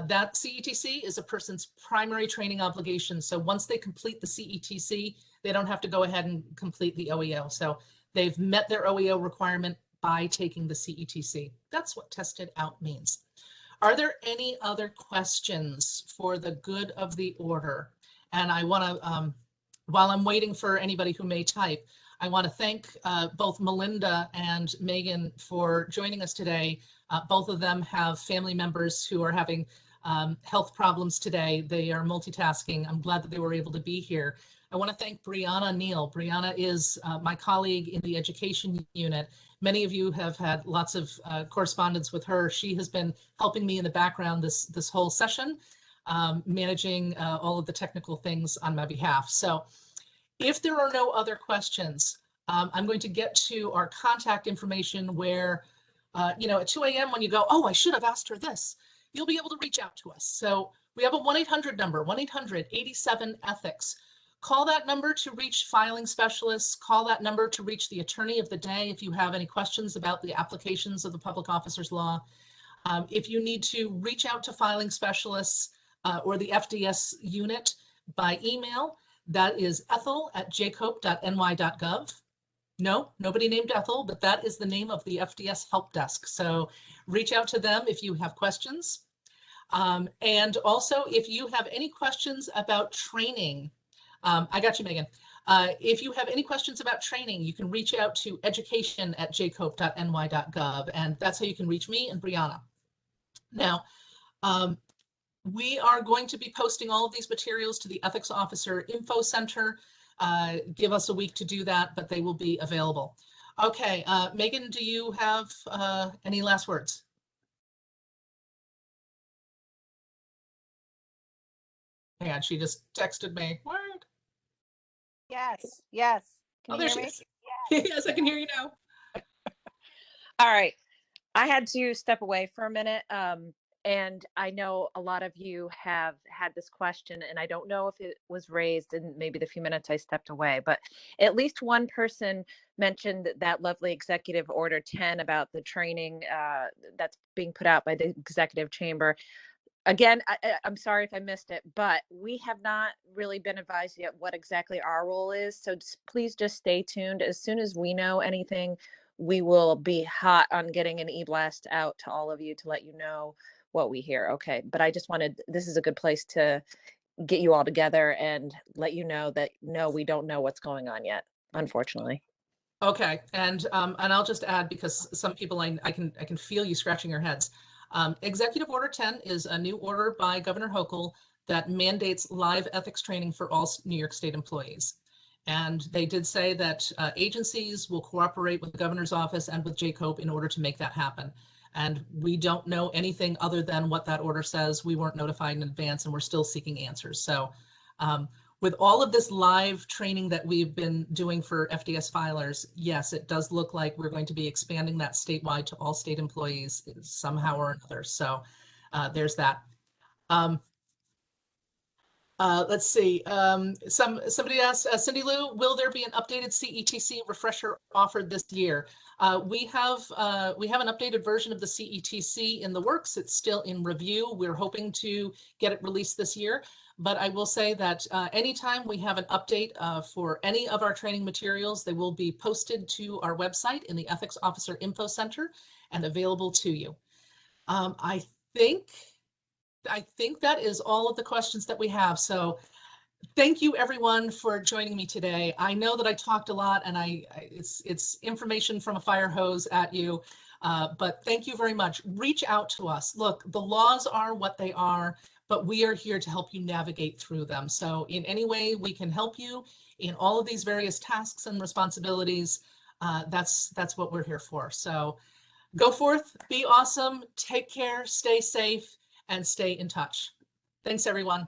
That CETC is a person's primary training obligation. So once they complete the CETC, they don't have to go ahead and complete the OEO. So they've met their OEO requirement by taking the CETC. That's what tested out means. Are there any other questions for the good of the order? And I want to, while I'm waiting for anybody who may type, I want to thank both Melinda and Megan for joining us today. Both of them have family members who are having health problems today. They are multitasking. I'm glad that they were able to be here. I want to thank Brianna Neal. Brianna is my colleague in the education unit. Many of you have had lots of correspondence with her. She has been helping me in the background this whole session, managing all of the technical things on my behalf. So if there are no other questions, I'm going to get to our contact information where, at 2 a.m. when you go, oh, I should have asked her this, you'll be able to reach out to us. So we have a 1-800 number, 1-800-87-ETHICS. Call that number to reach filing specialists. Call that number to reach the attorney of the day if you have any questions about the applications of the public officers law. If you need to reach out to filing specialists or the FDS unit by email, that is ethel@jcope.ny.gov. No, nobody named Ethel, but that is the name of the FDS help desk. So reach out to them if you have questions. And also, if you have any questions about training, I got you, Megan. If you have any questions about training, you can reach out to education@jcope.ny.gov, and that's how you can reach me and Brianna. Now, we are going to be posting all of these materials to the Ethics Officer Info Center. Give us a week to do that, but they will be available. Okay, Megan, do you have any last words? Hang on, she just texted me. What? Yes, yes. Can Oh, you there hear she me? is. Yes, I can hear you now. All right. I had to step away for a minute. And I know a lot of you have had this question, and I don't know if it was raised in maybe the few minutes I stepped away, but at least one person mentioned that lovely Executive Order 10 about the training that's being put out by the Executive Chamber. Again, I'm sorry if I missed it, but we have not really been advised yet what exactly our role is. So please just stay tuned. As soon as we know anything, we will be hot on getting an e-blast out to all of you to let you know what we hear. Okay, but I just wanted, this is a good place to get you all together and let you know that no, we don't know what's going on yet, unfortunately. Okay, and I'll just add, because some people I can feel you scratching your heads. Executive Order 10 is a new order by Governor Hochul that mandates live ethics training for all New York State employees. And they did say that agencies will cooperate with the governor's office and with JCOPE in order to make that happen. And we don't know anything other than what that order says. We weren't notified in advance, and we're still seeking answers. So with all of this live training that we've been doing for FDS filers, yes, it does look like we're going to be expanding that statewide to all state employees somehow or another. So there's that. Let's see. Somebody asked, Cindy Lou, will there be an updated CETC refresher offered this year? We have an updated version of the CETC in the works. It's still in review. We're hoping to get it released this year. But I will say that anytime we have an update for any of our training materials, they will be posted to our website in the Ethics Officer Info Center and available to you. I think that is all of the questions that we have. So thank you everyone for joining me today. I know that I talked a lot, and it's information from a fire hose at you, but thank you very much. Reach out to us. Look, the laws are what they are, but we are here to help you navigate through them. So in any way we can help you in all of these various tasks and responsibilities, that's what we're here for. So go forth, be awesome, take care, stay safe, and stay in touch. Thanks, everyone.